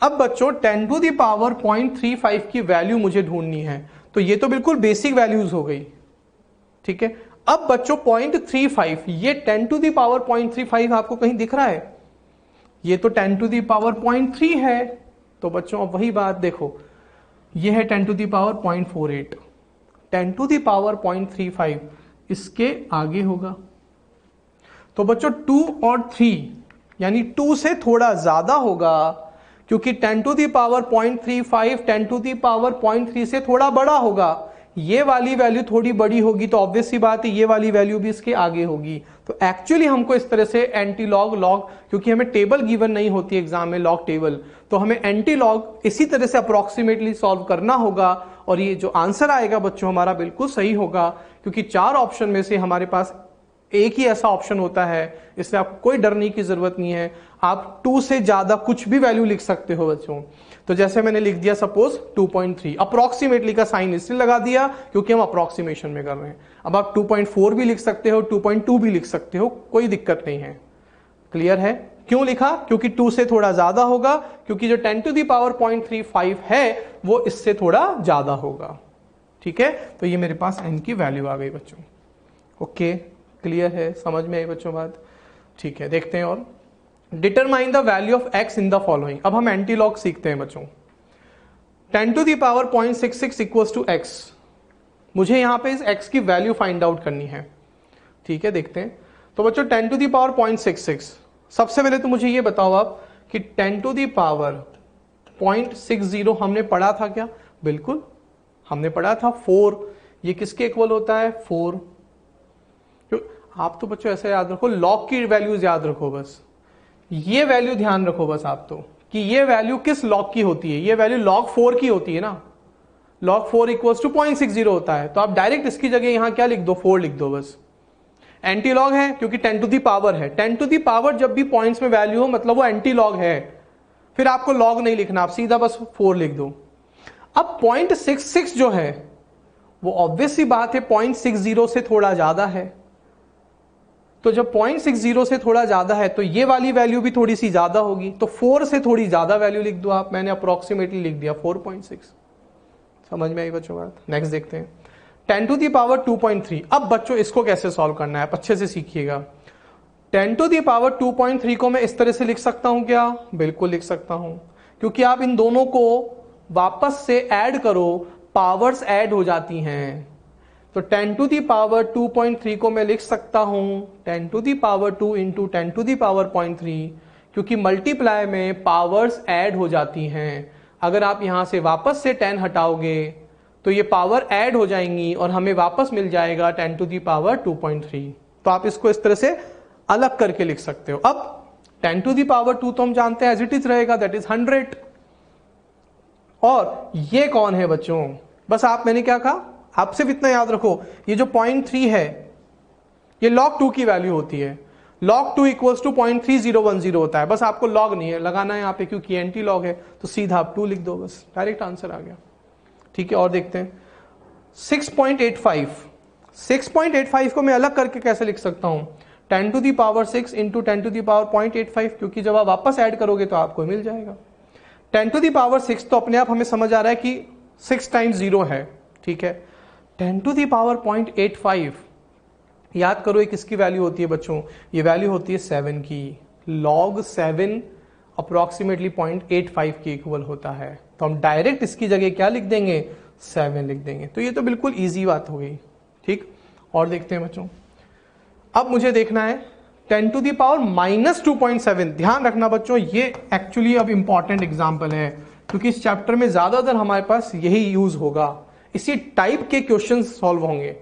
अब बच्चों 10 टू दी पावर 0.35 की वैल्यू मुझे ढूंढनी है, तो ये तो बिल्कुल बेसिक वैल्यूज हो गई, ठीक है। अब बच्चों 0.35, ये 10 टू दी पावर 0.35 आपको कहीं दिख रहा है, ये तो 10 टू दी पावर 0.3 है। तो बच्चों अब वही बात देखो, ये है 10 to the power 0.48, 10 to the power 0.35 इसके आगे होगा। तो बच्चों 2 और 3 यानी 2 से थोड़ा ज्यादा होगा, क्योंकि 10 to the power 0.35 10 to the power 0.3 से थोड़ा बड़ा होगा। ये वाली वैल्यू थोड़ी बड़ी होगी तो ऑब्वियस सी बात है ये वाली वैल्यू भी इसके आगे होगी। तो एक्चुअली हमको इस तरह से एंटी लॉग क्योंकि हमें टेबल गिवन नहीं होती एग्जाम में लॉग टेबल, तो हमें एंटी लॉग इसी तरह से अप्रोक्सीमेटली सॉल्व करना होगा। और ये जो आंसर आएगा बच्चों हमारा बिल्कुल सही होगा, क्योंकि 4 ऑप्शन में से हमारे पास एक ही ऐसा ऑप्शन होता है, इसलिए आपको कोई डरने की जरूरत नहीं है। आप 2 से ज्यादा कुछ भी वैल्यू लिख सकते हो बच्चों। तो जैसे मैंने लिख दिया सपोज 2.3, अप्रोक्सीमेटली का साइन इसलिए लगा दिया क्योंकि हम अप्रोक्सीमेशन में कर रहे हैं। अब आप 2.4 भी लिख सकते हो, 2.2 भी लिख सकते हो, कोई दिक्कत नहीं है। क्लियर है? क्यों लिखा? क्योंकि 2 से थोड़ा ज्यादा होगा, क्योंकि जो 10 टू दी पावर 0.35 है वो इससे थोड़ा ज्यादा होगा, ठीक है। तो ये मेरे पास n की वैल्यू आ गई बच्चों। ओके, क्लियर है? समझ में आई बच्चों बात? ठीक है, देखते हैं और determine the value of x in the following. अब हम एंटी लॉग सीखते हैं बच्चों। 10 to the power 0.66 equals to x, मुझे यहां पे इस x की वैल्यू फाइंड आउट करनी है, ठीक है। देखते हैं तो बच्चों 10 टू दी पावर 0.66, सबसे पहले तो मुझे ये बताओ आप कि 10 टू दी पावर 0.60 हमने पढ़ा था क्या? बिल्कुल हमने पढ़ा था 4, ये किसके इक्वल होता है? 4। आप तो बच्चों ऐसे याद रखो, लॉग की वैल्यूज याद रखो, बस ये वैल्यू ध्यान रखो बस आप तो, कि ये वैल्यू किस लॉग की होती है। ये वैल्यू log 4 की होती है ना, log 4 इक्वल्स टू 0.60 होता है। तो आप डायरेक्ट इसकी जगह यहां क्या लिख दो? 4 लिख दो बस। एंटी लॉग है क्योंकि 10 टू दी पावर है, 10 टू दी पावर जब भी पॉइंट्स में वैल्यू हो मतलब वो एंटी लॉग है, फिर आपको लॉग नहीं लिखना, आप सीधा बस 4 लिख दो। अब 0.66 जो है वो ऑब्वियस सी बात है 0.60 से थोड़ा ज्यादा है, तो जब 0.60 से थोड़ा ज्यादा है तो ये वाली वैल्यू भी थोड़ी सी ज्यादा होगी, तो 4 से थोड़ी ज्यादा वैल्यू लिख दो आप। मैंने अप्रोक्सीमेटली लिख दिया 4.6। समझ में आई बच्चों बात? नेक्स्ट देखते हैं 10 टू दी पावर 2.3। अब बच्चों इसको कैसे सॉल्व करना है आप अच्छे से सीखिएगा। 10 टू दी पावर 2.3 को मैं इस तरह से लिख सकता हूं क्या? बिल्कुल लिख सकता हूं, क्योंकि आप इन दोनों को वापस से ऐड करो, पावर्स ऐड हो जाती हैं। तो 10 टू दी पावर 2.3 को मैं लिख सकता हूं 10 to the power 2 into 10 to the power 0.3, क्योंकि मल्टीप्लाई में पावर्स ऐड हो जाती हैं। अगर आप यहां से वापस से 10 हटाओगे तो ये पावर ऐड हो जाएंगी और हमें वापस मिल जाएगा 10 टू दी पावर 2.3। तो आप इसको इस तरह से अलग करके लिख सकते हो। अब 10 टू दी पावर 2 तो हम जानते हैं एज इट इज रहेगा, दैट इज 100। और ये कौन है बच्चों? बस आप, मैंने क्या कहा, आप सिर्फ इतना याद रखो, ये जो 0.3 है ये log 2 की वैल्यू होती है। log 2 इक्वल्स टू 0.3010 होता है। बस आपको log नहीं है लगाना है यहाँ पे, क्योंकि एंटी लॉग है, तो सीधा आप 2 लिख दो, बस डायरेक्ट आंसर आ गया, ठीक है। और देखते हैं 6.85। 6.85 को मैं अलग करके कैसे लिख सकता हूं? 10 to the power 6 into 10 to the power 0.85, क्योंकि जब आप वापस ऐड करोगे तो आपको मिल जाएगा 10 टू दी पावर 6 तो अपने आप हमें समझ आ रहा है कि 6 टाइम्स 0 है, ठीक है। 10 टू दी पावर 0.85, याद करो ये किसकी वैल्यू होती है बच्चों, ये वैल्यू होती है 7 की। log 7 अप्रोक्सीमेटली 0.85 के इक्वल होता है, तो हम डायरेक्ट इसकी जगह क्या लिख देंगे, 7 लिख देंगे। तो ये तो बिल्कुल ईजी बात हो गई, ठीक। और देखते हैं बच्चों, अब मुझे देखना है 10 टू दी पावर -2.7। ध्यान रखना बच्चों, ये एक्चुअली अब इंपॉर्टेंट एग्जाम्पल है, क्योंकि इस चैप्टर में ज्यादातर हमारे पास यही यूज होगा, इसी टाइप के क्वेश्चन सॉल्व होंगे।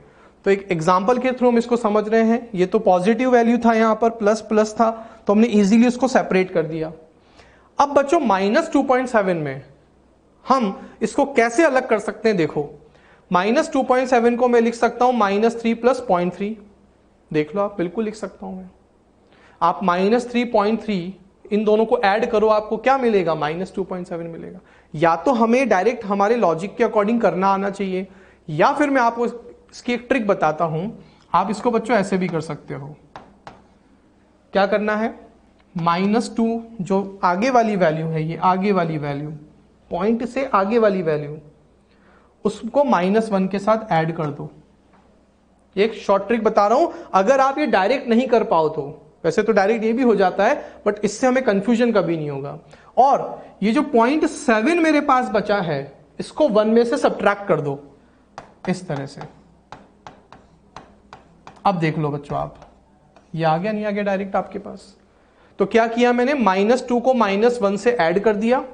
तो एक एग्जाम्पल के थ्रू हम इसको समझ रहे हैं। ये तो पॉजिटिव वैल्यू था, यहां पर प्लस प्लस था, तो हमने इजीली उसको सेपरेट कर दिया। अब बच्चों -2.7 में हम इसको कैसे अलग कर सकते हैं, देखो -2.7 को मैं लिख सकता हूं -3 + 0.3। देख लो आप, बिल्कुल लिख सकता हूं मैं। आप -3.3 इन दोनों को ऐड करो, आपको क्या मिलेगा, -2.7 मिलेगा। या तो हमें डायरेक्ट हमारे लॉजिक के अकॉर्डिंग करना आना चाहिए, या फिर मैं आपको इसकी एक ट्रिक बताता हूं। आप इसको बच्चों ऐसे भी कर सकते हो। क्या करना है, -2 जो आगे वाली वैल्यू है, ये आगे वाली वैल्यू, पॉइंट से आगे वाली वैल्यू, उसको -1 के साथ ऐड कर दो। एक शॉर्ट ट्रिक बता रहा हूं, अगर आप ये डायरेक्ट नहीं कर पाओ तो, वैसे तो डायरेक्ट ये भी हो जाता है, बट इससे हमें कंफ्यूजन कभी नहीं होगा। और ये जो 0.7 मेरे पास बचा है, इसको 1 में से सब्ट्रैक्ट कर दो इस तरह से। अब देख लो बच्चों आप, ये आ गया नहीं आ गया डायरेक्ट आपके पास। तो क्या किया मैंने, -2 को -1 से ऐड कर दिया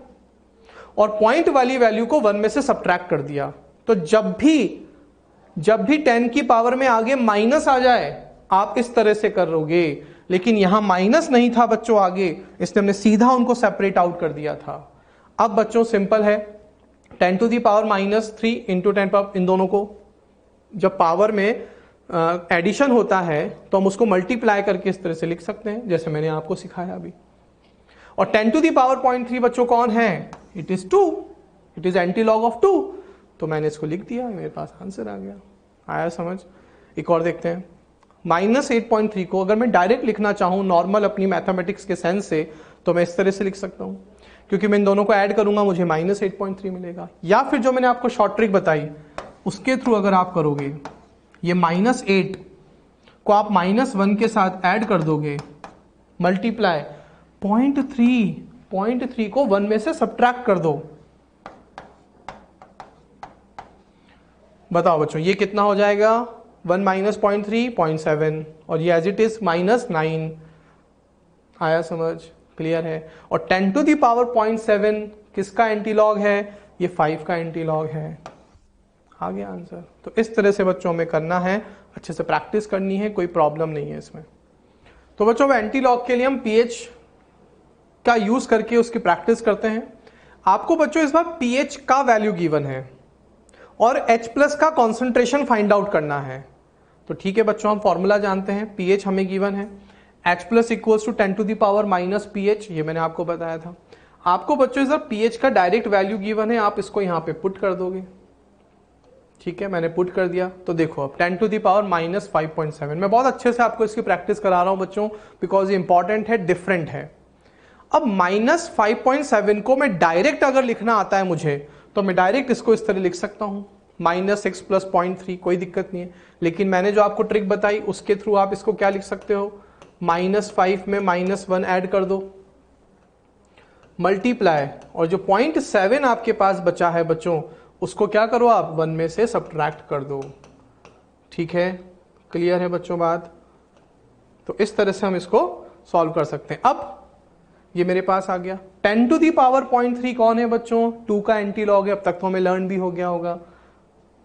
और पॉइंट वाली वैल्यू को 1 में से सब्ट्रैक्ट कर दिया। तो जब भी 10 की पावर में आगे माइनस आ जाए, आप इस तरह से करोगे, लेकिन यहां माइनस नहीं था बच्चों आगे, इसलिए हमने सीधा उनको सेपरेट आउट कर दिया था। अब बच्चों सिंपल है, 10 to the power -3 into 10 power, इन दोनों को जब पावर में एडिशन होता है तो हम उसको मल्टीप्लाई करके इस तरह से लिख सकते हैं, जैसे मैंने आपको सिखाया अभी। और 10 टू दी पावर 0.3 बच्चों कौन है, it is 2, it is anti log of 2। तो मैंने इसको लिख दिया, मेरे पास आंसर आ गया। आया समझ। एक और देखते हैं, -8.3 को अगर मैं डायरेक्ट लिखना चाहूं नॉर्मल अपनी मैथमेटिक्स के सेंस से, तो मैं इस तरह से लिख सकता हूं, क्योंकि मैं इन दोनों को ऐड करूंगा मुझे -8.3 मिलेगा। या फिर जो मैंने आपको शॉर्ट ट्रिक बताई उसके थ्रू अगर आप करोगे, ये -8 को आप -1 के साथ ऐड कर दोगे, मल्टीप्लाई 0.3 को 1 में से सब्ट्रैक्ट कर दो। बताओ बच्चों ये कितना हो जाएगा, 1 - 0.3 0.7, और ये एज इट इज -9। आया समझ, क्लियर है। और 10 टू दी पावर 0.7 किसका एंटीलॉग है, ये 5 का एंटीलॉग है। आ गया आंसर। तो इस तरह से बच्चों में करना है, अच्छे से प्रैक्टिस करनी है, कोई प्रॉब्लम नहीं है इसमें। तो बच्चों एंटीलॉग के लिए हम पीएच का यूज करके उसकी प्रैक्टिस करते हैं। आपको बच्चों इस बार पीएच का वैल्यू गिवन है और H+ का कॉन्सेंट्रेशन फाइंड आउट करना है। तो ठीक है बच्चों, हम फॉर्मूला जानते हैं, पीएच हमें गिवन है, H+ equals to 10 to the power -pH, ये मैंने आपको बताया था। आपको बच्चों इस बार पीएच का डायरेक्ट वैल्यू गिवन है, आप इसको यहां पे पुट कर दोगे। ठीक है, मैंने पुट कर दिया। तो देखो अब 10 टू दी पावर -5.7, मैं बहुत अच्छे से आपको इसकी प्रैक्टिस करा रहा हूं बच्चों, बिकॉज ये इंपॉर्टेंट है, डिफरेंट है। अब -5.7 को मैं डायरेक्ट अगर लिखना आता है मुझे, तो मैं डायरेक्ट इसको इस तरह लिख सकता हूं, -6 + 0.3, कोई दिक्कत नहीं है। लेकिन मैंने जो आपको ट्रिक बताई उसके थ्रू आप इसको क्या लिख सकते हो, -5 में -1 ऐड कर दो, मल्टीप्लाई, और जो 0.7 आपके पास बचा है बच्चों, उसको क्या करो आप 1 में से सब्ट्रैक्ट कर दो। ठीक है, क्लियर है बच्चों बात। तो इस तरह से हम इसको सॉल्व कर सकते हैं। अब ये मेरे पास आ गया 10 टू दी पावर 0.3 कौन है बच्चों, 2 का एंटीलॉग है। अब तक तो हमें लर्न भी हो गया होगा,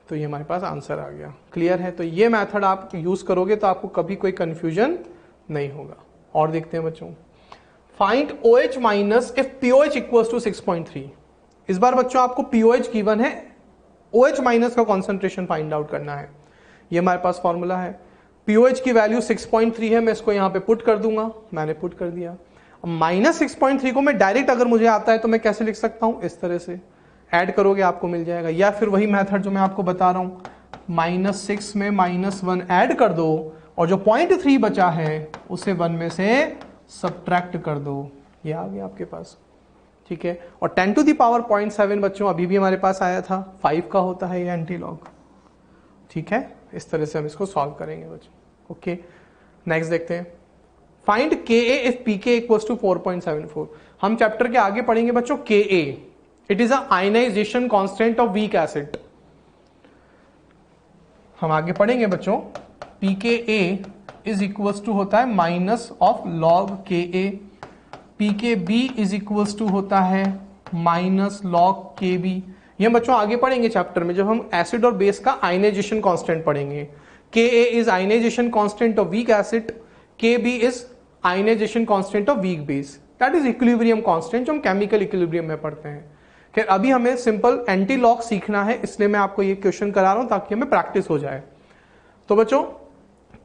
तो ये हमारे पास आंसर आ गया। क्लियर है। तो ये मेथड आप यूज करोगे तो आपको कभी कोई कंफ्यूजन नहीं होगा। और देखते हैं बच्चों, find OH minus if POH equals to 6.3। इस बार बच्चों आपको POH गिवन है, OH माइनस का कॉन्सेंट्रेशन फाइंड आउट करना है। ये हमारे पास फॉर्मूला है, POH की वैल्यू 6.3 है, मैं इसको यहां पे पुट कर दूंगा, मैंने पुट कर दिया। अब -6.3 को मैं डायरेक्ट अगर मुझे आता है तो मैं कैसे लिख सकता हूं, इस तरह से ऐड करोगे आपको मिल जाएगा। या फिर वही मेथड जो मैं आपको बता रहा हूं, -6 में -1 ऐड कर दो और जो 0.3 बचा है उसे 1 में से सब्ट्रैक्ट कर दो। ये आ गया आपके पास। ठीक है। और 10 टू दी पावर 0.7 बच्चों अभी भी हमारे पास आया था, 5 का होता है ये एंटीलॉग, ठीक है। इस तरह से हम इसको सॉल्व करेंगे बच्चों। ओके, नेक्स्ट देखते हैं, find Ka if Pk equals to 4.74। हम चैप्टर के आगे पढ़ेंगे बच्चों Ka, it is a ionisation constant of weak acid. हम आगे पढ़ेंगे बच्चों Pka इज इक्वल्स टू होता है minus of log Ka, Pkb is equals to होता है माइनस लॉग Kb। ये बच्चों आगे पढ़ेंगे चैप्टर में जब हम एसिड और बेस का आयनाइजेशन कांस्टेंट पढ़ेंगे। Ka is ionisation constant of weak acid, Kb is ionisation constant of weak base, that is equilibrium constant जो हम केमिकल इक्विलिब्रियम में पढ़ते हैं। खैर अभी हमें सिंपल एंटी लॉग सीखना है, इसलिए मैं आपको ये क्वेश्चन करा रहा हूं ताकि हमें प्रैक्टिस हो जाए। तो बच्चों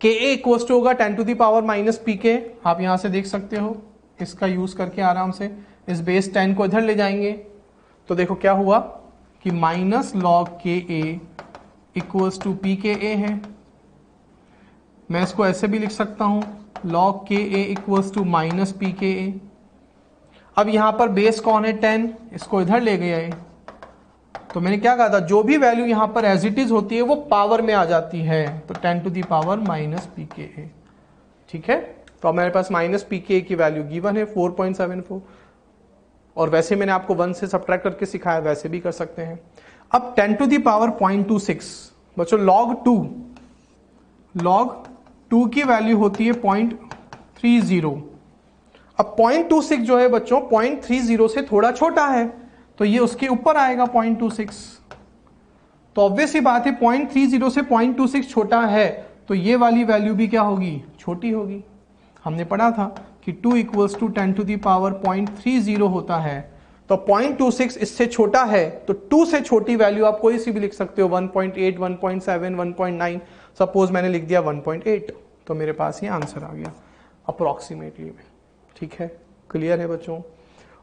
Ka इक्वल्स टू होगा 10 to the power minus Pk, आप यहां से देख सकते हो, इसका यूज करके आराम से इस बेस 10 को इधर ले जाएंगे तो देखो क्या हुआ कि minus log Ka equals to Pka है। मैं इसको ऐसे भी लिख सकता हूं log Ka equals to minus Pka। अब यहां पर बेस कौन है 10, इसको इधर ले गया है, तो मैंने क्या कहा था जो भी वैल्यू यहां पर एज इट इज होती है वो पावर में आ जाती है, तो 10 to the power minus Pka, ठीक है। तो अब मेरे पास माइनस Pka की वैल्यू गिवन है 4.74, और वैसे मैंने आपको 1 से सब्ट्रैक्ट करके सिखाया, वैसे भी कर सकते हैं। अब 10 टू दी पावर 0.26 बच्चों लॉग 2 की वैल्यू होती है 0.30। अब 0.26 जो है बच्चों 0.30 से थोड़ा छोटा है, तो ये उसके ऊपर आएगा 0.26। तो ऑब्वियस ही बात है 0.30 से 0.26 छोटा है, तो ये वाली वैल्यू भी क्या होगी, छोटी होगी। हमने पढ़ा था कि 2 equals to 10 to the power 0.30 होता है, तो 0.26 इससे छोटा है, तो 2 से छोटी वैल्यू आप कोई सी भी लिख सकते हो, 1.8, 1.7, 1.9। सपोज मैंने लिख दिया 1.8, तो मेरे पास ये आंसर आ गया अप्रोक्सीमेटली में, ठीक है। क्लियर है बच्चों?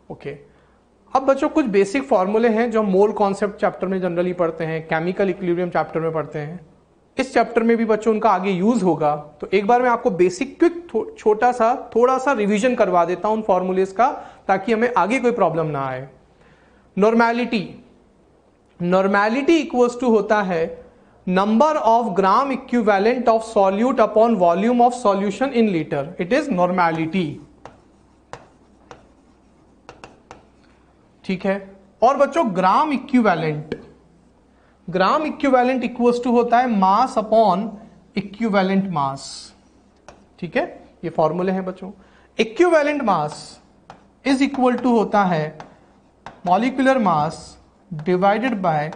ओके। अब बच्चों कुछ बेसिक फॉर्मूले हैं जो हम मोल कॉन्सेप्ट चैप्टर में जनरली पढ़ते हैं, केमिकल इक्विलिब्रियम चैप्टर में पढ़ते हैं, इस चैप्टर में भी बच्चों उनका आगे यूज होगा। तो एक बार मैं आपको बेसिक क्विक थोड़ा सा रिवीजन करवा देता हूं उन फॉर्मूलेज का, ताकि हमें आगे कोई प्रॉब्लम ना आए। नॉर्मेलिटी इक्वल्स टू होता है number of gram equivalent of solute upon volume of solution in litre, it is normality, ठीक है। और बच्चों ग्राम इक्विवेलेंट इक्वल्स टू होता है मास अपॉन इक्विवेलेंट मास, ठीक है। ये फॉर्मूले हैं बच्चों। Equivalent mass is equal to होता है molecular mass divided by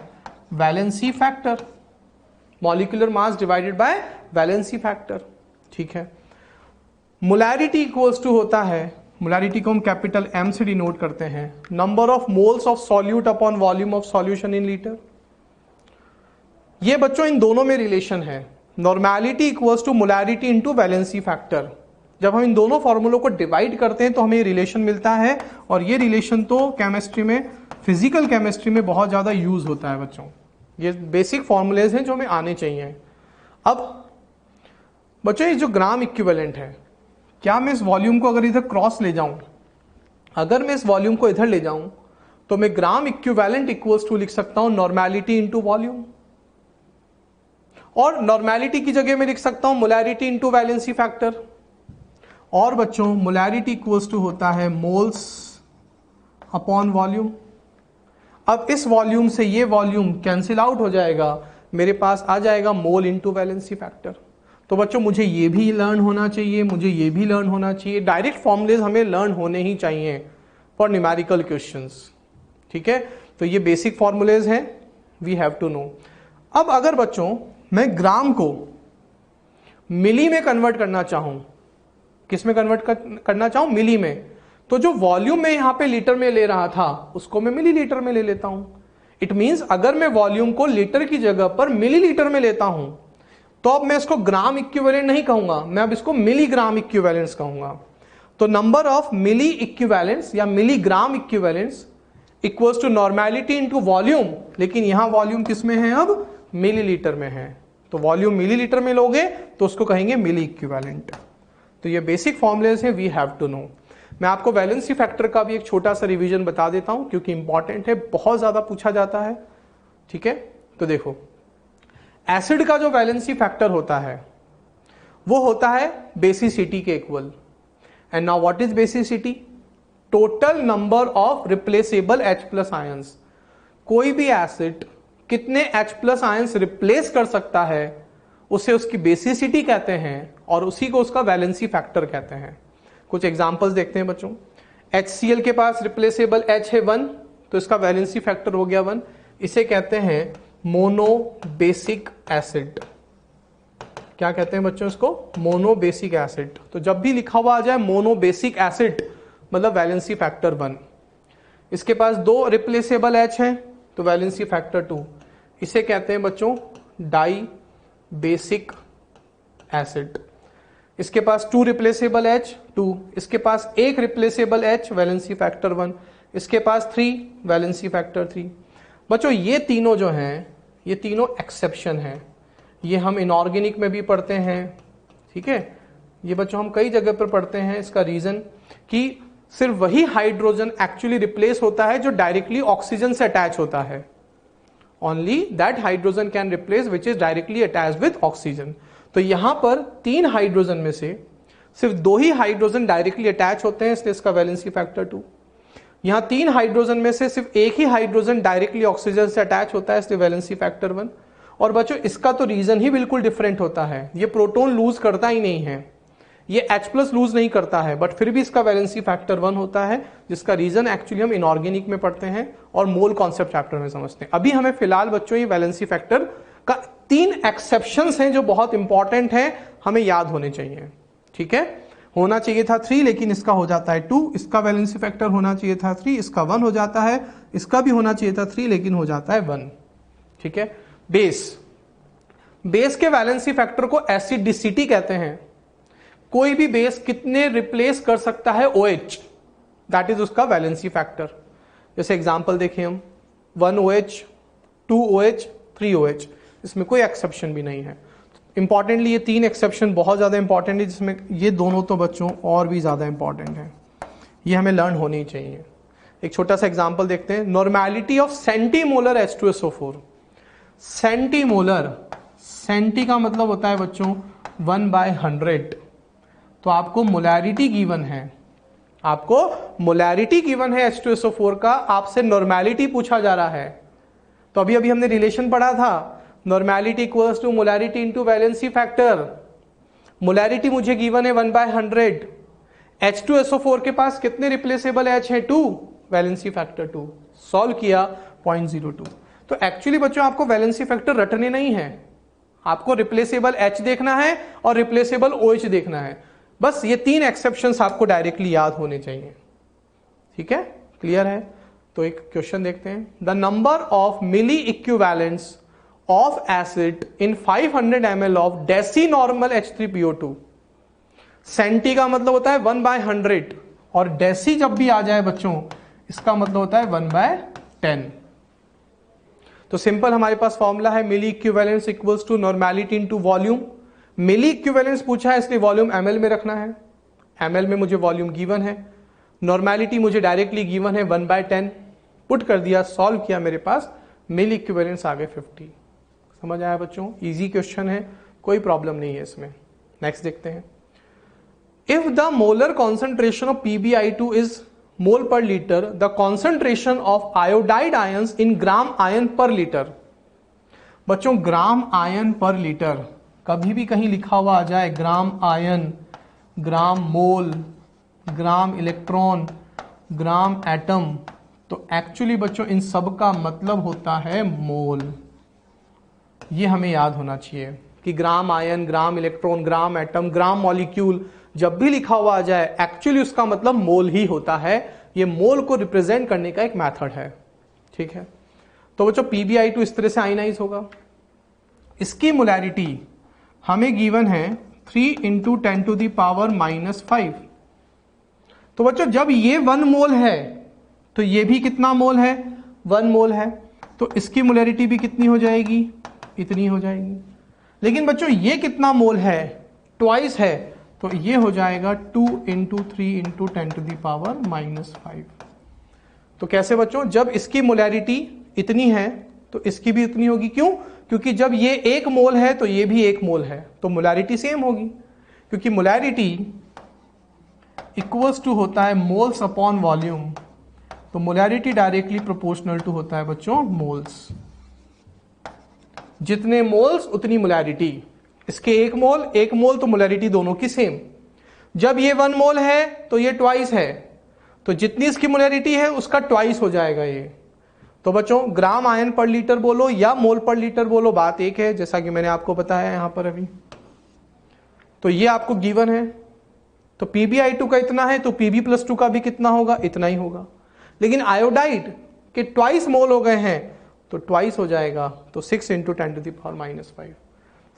valency factor, molecular mass divided by valency factor, ठीक है। मोलैरिटी इक्वल्स टू होता है, मोलैरिटी को हम कैपिटल M से डिनोट करते हैं, number of moles of solute upon volume of solution in litre. ये बच्चों इन दोनों में रिलेशन है, normality equals to molarity into valency factor. जब हम इन दोनों फॉर्मूलों को डिवाइड करते हैं तो हमें रिलेशन मिलता है, और ये रिलेशन तो केमिस्ट्री में, फिजिकल केमिस्ट्री में बहुत ज्यादा यूज होता है बच्चों। ये बेसिक फॉर्मूलेज हैं जो हमें आने चाहिए। अब बच्चों ये जो ग्राम इक्विवेलेंट है, क्या मैं इस वॉल्यूम को अगर इधर क्रॉस ले जाऊं, अगर मैं इस वॉल्यूम को इधर ले जाऊं तो मैं ग्राम इक्विवेलेंट इक्वल्स टू लिख सकता हूं नॉर्मेलिटी इनटू वॉल्यूम, और नॉर्मेलिटी की जगह मैं लिख सकता हूं मोलैरिटी इनटू वैलेंसी फैक्टर। और बच्चों मोलैरिटी इक्वल्स टू होता है मोल्स अपॉन वॉल्यूम। अब इस वॉल्यूम से ये वॉल्यूम कैंसिल आउट हो जाएगा, मेरे पास आ जाएगा मोल इनटू वैलेंसी फैक्टर। तो बच्चों मुझे ये भी लर्न होना चाहिए, मुझे ये भी लर्न होना चाहिए। डायरेक्ट फॉर्मूलेज हमें लर्न होने ही चाहिए फॉर न्यूमेरिकल क्वेश्चंस, ठीक है। तो ये बेसिक फॉर्मूलेज हैं, वी हैव टू नो। अब अगर बच्चों मैं ग्राम को मिली में कन्वर्ट करना चाहूं, किस में कन्वर्ट करना चाहूं, मिली में, तो जो वॉल्यूम में यहां पे लीटर में ले रहा था उसको मैं मिली लीटर में ले लेता हूं। इट मींस अगर मैं वॉल्यूम को लीटर की जगह पर मिली लीटर में लेता हूं तो अब मैं इसको ग्राम इक्विवेलेंट नहीं कहूंगा, मैं अब इसको मिलीग्राम इक्विवेलेंट्स कहूंगा। तो नंबर ऑफ मिली इक्विवेलेंट्स या milligram equivalents equals to normality into volume, लेकिन यहां वॉल्यूम किस में है, अब मिलीलीटर में है। तो वॉल्यूम मिलीलीटर में लोगे तो उसको कहेंगे मिली इक्विवेलेंट। तो ये बेसिक फॉर्मूलेज हैं, वी हैव टू नो। मैं आपको वैलेंसी फैक्टर का भी एक छोटा सा रिवीजन बता देता हूं क्योंकि इंपॉर्टेंट है, बहुत ज्यादा पूछा जाता है। ठीक है, तो देखो एसिड का जो वैलेंसी फैक्टर होता है वो होता है बेसिसिटी के equal. And now what is basicity? Total number of replaceable H+ ions. कोई भी एसिड कितने H+ आयंस रिप्लेस कर सकता है उसे उसकी बेसिसिटी कहते हैं और उसी को उसका वैलेंसी फैक्टर कहते हैं। कुछ एग्जांपल्स देखते हैं बच्चों। HCl के पास रिप्लेसेबल H है 1, तो इसका वैलेंसी फैक्टर हो गया 1। इसे कहते हैं मोनोबेसिक एसिड। क्या कहते हैं बच्चों इसको? Monobasic acid. तो जब भी लिखा हुआ आ जाए मोनोबेसिक एसिड मतलब वैलेंसी फैक्टर 1। इसके पास 2 रिप्लेसेबल H हैं तो वैलेंसी फैक्टर 2। इसे कहते हैं बच्चों डाई बेसिक एसिड। इसके पास 2 रिप्लेसेबल H 2, इसके पास 1 रिप्लेसेबल H वैलेंसी फैक्टर 1, इसके पास 3 वैलेंसी फैक्टर 3। बच्चों ये तीनों जो हैं ये तीनों एक्सेप्शन हैं, ये हम इनऑर्गेनिक में भी पढ़ते हैं। ठीक है, ये बच्चों हम कई जगह पर पढ़ते हैं। इसका रीजन कि सिर्फ वही हाइड्रोजन एक्चुअली रिप्लेस होता है जो डायरेक्टली ऑक्सीजन से अटैच होता है। Only that hydrogen can replace which is directly attached with oxygen. तो यहां पर 3 हाइड्रोजन में से सिर्फ 2 ही हाइड्रोजन डायरेक्टली अटैच होते हैं, इसलिए इसका वैलेंसी फैक्टर 2। यहां 3 हाइड्रोजन में से सिर्फ 1 ही हाइड्रोजन डायरेक्टली ऑक्सीजन से अटैच होता है, इसलिए वैलेंसी फैक्टर 1। और बच्चों इसका तो रीजन ही बिल्कुल डिफरेंट होता है, ये प्रोटॉन लूज करता ही नहीं है, ये H+ लूज नहीं करता है, बट फिर भी इसका वैलेंसी फैक्टर 1 होता है, जिसका रीजन एक्चुअली हम इनऑर्गेनिक में पढ़ते हैं और मोल कॉन्सेप्ट चैप्टर में समझते हैं। अभी हमें फिलहाल बच्चों ये वैलेंसी फैक्टर का 3 एक्सेप्शंस हैं जो बहुत इंपॉर्टेंट हैं, हमें याद होने चाहिए। ठीक है, होना चाहिए था 3 लेकिन इसका हो जाता है 2, इसका वैलेंसी फैक्टर होना चाहिए था 3, इसका 1 हो जाता है, इसका भी होना चाहिए था 3 लेकिन हो जाता है 1। ठीक है, बेस के वैलेंसी फैक्टर को एसिडिसिटी कहते हैं। कोई भी बेस कितने रिप्लेस कर सकता है OH, दैट इज उसका वैलेंसी फैक्टर। जैसे एग्जांपल देखें हम 1 OH, 2 OH, 3 OH, इसमें कोई एक्सेप्शन भी नहीं है। इंपॉर्टेंटली ये 3 एक्सेप्शन बहुत ज्यादा इंपॉर्टेंट है, जिसमें ये दोनों तो बच्चों और भी ज्यादा इंपॉर्टेंट है, ये हमें लर्न होनी चाहिए। एक छोटा सा एग्जांपल देखते हैं। Normality of centimolar H2SO4। Centimolar, centi का मतलब होता है बच्चों 1/100। तो आपको मोलैरिटी गिवन है, आपको मोलैरिटी गिवन है H2SO4 का, आपसे नॉर्मेलिटी पूछा जा रहा है। तो अभी हमने रिलेशन पढ़ा था, normality equals to molarity into valency factor. Molarity मुझे गिवन है 1/100, H2SO4 के पास कितने रिप्लेसेबल H है? 2, वैलेंसी फैक्टर 2। सॉल्व किया 0.02। तो एक्चुअली बच्चों आपको वैलेंसी फैक्टर रटने नहीं है, आपको रिप्लेसेबल H देखना है और रिप्लेसेबल OH देखना है। बस ये 3 एक्सेप्शंस आपको डायरेक्टली याद होने चाहिए। ठीक है, क्लियर है? तो एक क्वेश्चन देखते हैं। The number of milli equivalents of acid in 500 ml of deci normal H3PO2। Centi का मतलब होता है 1/100 और डेसी जब भी आ जाए बच्चों इसका मतलब होता है 1/10। तो सिंपल हमारे पास फॉर्मूला है milli equivalence equals to normality into volume. Milli equivalence पूछा है इसलिए वॉल्यूम ml में रखना है, ml में मुझे वॉल्यूम गिवन है, नॉर्मेलिटी मुझे डायरेक्टली गिवन है 1/10। पुट कर दिया, सॉल्व किया, मेरे पास मिली इक्विवेलेंस आ गए 50। समझ आया बच्चों? इजी क्वेश्चन है, कोई प्रॉब्लम नहीं है इसमें। नेक्स्ट देखते हैं। If the molar concentration of PbI2 is mole per litre, the concentration of iodide ions in gram ion per litre. बच्चों ग्राम आयन पर लीटर, कभी भी कहीं लिखा हुआ आ जाए ग्राम आयन, ग्राम मोल, ग्राम इलेक्ट्रॉन, ग्राम एटम, तो एक्चुअली बच्चों इन सब का मतलब होता है मोल। ये हमें याद होना चाहिए कि gram ion, gram electron, gram atom, gram molecule जब भी लिखा हुआ आ जाए एक्चुअली उसका मतलब मोल ही होता है। ये मोल को रिप्रेजेंट करने का एक मेथड है। ठीक है, तो बच्चों PbI2 इस तरह से आयनाइज होगा। इसकी मोलैरिटी हमें गिवन है 3 × 10⁻⁻5। तो बच्चों जब ये 1 मोल है तो ये भी कितना मोल है? 1 मोल है। तो इसकी मोलैरिटी भी कितनी हो जाएगी? इतनी हो जाएगी। लेकिन बच्चों ये कितना मोल है? ट्वाइस है, तो ये हो जाएगा 2 × 3 × 10⁻⁻5। तो कैसे बच्चों, जब इसकी मोलैरिटी इतनी है तो इसकी भी इतनी होगी। क्यों? क्योंकि जब ये 1 मोल है तो ये भी 1 मोल है, तो मोलैरिटी सेम होगी, क्योंकि मोलैरिटी इक्वल्स टू होता है मोल्स अपॉन वॉल्यूम। तो मोलैरिटी डायरेक्टली प्रोपोर्शनल टू होता है बच्चों मोल्स। जितने मोल्स उतनी मोलैरिटी। इसके 1 मोल तो मोलैरिटी दोनों की सेम। जब ये 1 मोल है तो ये ट्वाइस है, तो जितनी इसकी मोलैरिटी है उसका ट्वाइस हो जाएगा ये। तो बच्चों ग्राम आयन पर लीटर बोलो या मोल पर लीटर बोलो, बात एक है, जैसा कि मैंने आपको बताया यहां पर अभी। तो ये आपको गिवन है। तो PbI2 का इतना है तो Pb+2 का भी कितना होगा? इतना ही होगा। लेकिन आयोडाइड के ट्वाइस मोल हो गए हैं तो ट्वाइस हो जाएगा, तो 6 × 10⁻⁵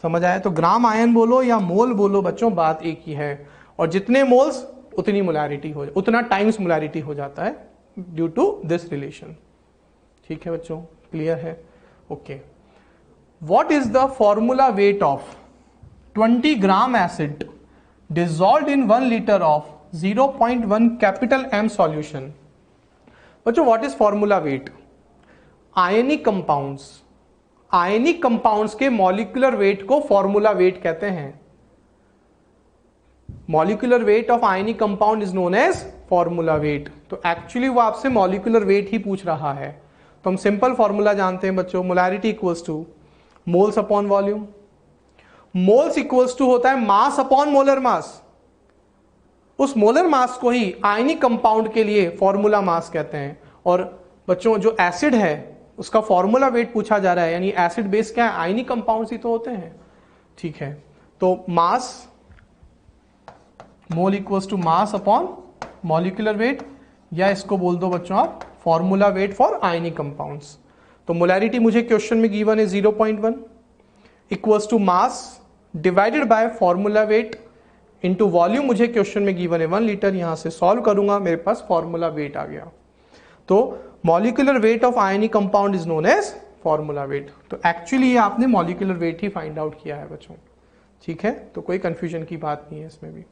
समझ आया? तो ग्राम आयन बोलो या मोल बोलो बच्चों, बात एक ही है। और जितने मोल्स उतनी मोलैरिटी हो, उतना टाइम्स मोलैरिटी हो जाता है ड्यू टू दिस रिलेशन। ठीक है बच्चों, क्लियर है? Okay. What is the formula weight of 20 gram acid dissolved in 1 litre of 0.1 M solution? बच्चों what is formula weight? Ionic compounds के मॉलिक्यूलर वेट को फॉर्मूला वेट कहते हैं। Molecular weight of ionic compound is known as formula weight. तो actually वो आपसे molecular weight ही पूछ रहा है। तो हम सिंपल फॉर्मूला जानते हैं बच्चों, molarity equals to moles upon volume. Moles equals to होता है मास अपॉन मोलर मास। उस मोलर मास को ही आयनिक कंपाउंड के लिए फॉर्मूला मास कहते हैं। और बच्चों जो एसिड है उसका फॉर्मूला वेट पूछा जा रहा है, यानी एसिड बेस क्या है? आयनिक कंपाउंड्स ही तो होते हैं। ठीक है, तो mass, mole equals to mass upon molecular weight, या इसको बोल दो बच्चों आप formula weight for ionic compounds. तो मोलैरिटी मुझे क्वेश्चन में गिवन है 0.1 equals to mass divided by formula weight into volume मुझे क्वेश्चन में गिवन है 1 लीटर। यहां से सॉल्व करूंगा, मेरे पास फॉर्मूला वेट आ गया। तो molecular weight of ionic compound is known as formula weight. तो एक्चुअली ये आपने मॉलिक्यूलर वेट ही फाइंड आउट किया है बच्चों। ठीक है, तो कोई कंफ्यूजन की बात नहीं है इसमें भी।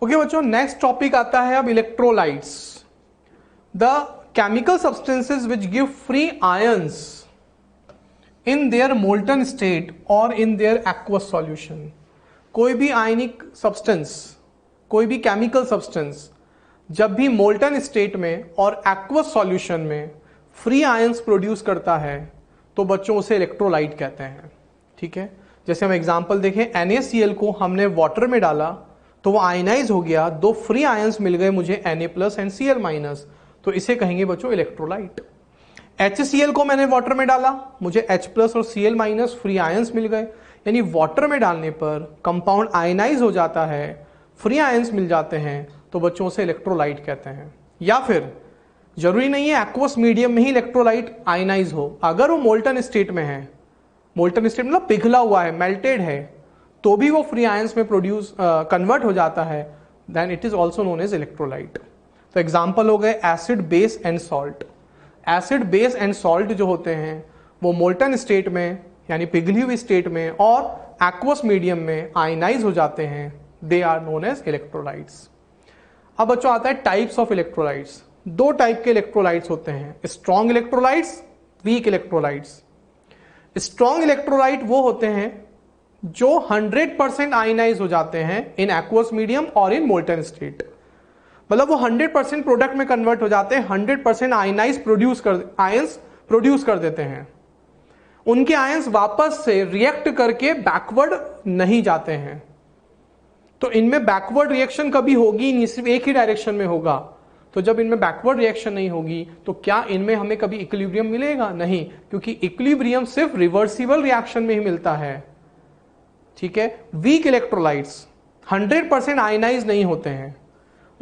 ओके बच्चों, नेक्स्ट टॉपिक आता है अब electrolytes, the chemical substances which give free ions in their molten state और इन देयर एक्वस सॉल्यूशन। कोई भी आयनिक सब्सटेंस, कोई भी केमिकल सब्सटेंस जब भी मोल्टन स्टेट में और एक्वस सॉल्यूशन में फ्री आयंस प्रोड्यूस करता है तो बच्चों उसे इलेक्ट्रोलाइट कहते हैं। ठीक है, जैसे हम एग्जांपल देखें, NaCl को हमने वाटर में डाला तो वो आयनाइज हो गया, 2 फ्री आयंस मिल गए मुझे Na+ एंड Cl-, तो इसे कहेंगे बच्चों इलेक्ट्रोलाइट। HCl को मैंने वाटर में डाला, मुझे H+ और Cl- फ्री आयंस मिल गए, यानी वाटर में डालने पर कंपाउंड आयनाइज हो जाता है, फ्री आयंस मिल जाते हैं, तो बच्चों से इलेक्ट्रोलाइट कहते हैं। या फिर जरूरी नहीं है एक्वस मीडियम में ही इलेक्ट्रोलाइट आयनाइज हो, अगर वो मोल्टन स्टेट में है, मोल्टन स्टेट मतलब पिघला हुआ है, मेल्टेड है, तो भी वो फ्री आयंस में प्रोड्यूस कन्वर्ट हो जाता है, then it is also known as electrolyte. तो एग्जाम्पल हो गए acid, base and salt. Acid, base and salt जो होते हैं वो मोल्टन स्टेट में यानी पिघली हुई स्टेट में और एक्वस मीडियम में आयनाइज हो जाते हैं, they are known as electrolytes. अब बच्चों आता है टाइप्स ऑफ इलेक्ट्रोलाइट्स। 2 टाइप के इलेक्ट्रोलाइट्स होते हैं, strong electrolytes, weak electrolytes. Strong electrolyte वो होते हैं जो 100% आयनाइज हो जाते हैं इन एक्वस मीडियम और इन मोल्टन स्टेट, मतलब वो 100% प्रोडक्ट में कन्वर्ट हो जाते हैं, 100% आयनाइज आयंस प्रोड्यूस कर देते हैं। उनके आयंस वापस से रिएक्ट करके बैकवर्ड नहीं जाते हैं। तो इनमें बैकवर्ड रिएक्शन कभी होगी नहीं, सिर्फ एक ही डायरेक्शन में होगा। तो जब इनमें बैकवर्ड रिएक्शन नहीं होगी तो क्या इनमें हमें कभी इक्विलिब्रियम मिलेगा? नहीं, क्योंकि इक्विलिब्रियम सिर्फ रिवर्सिबल रिएक्शन में ही मिलता है। ठीक है, वीक इलेक्ट्रोलाइट्स 100% आयनाइज नहीं होते हैं,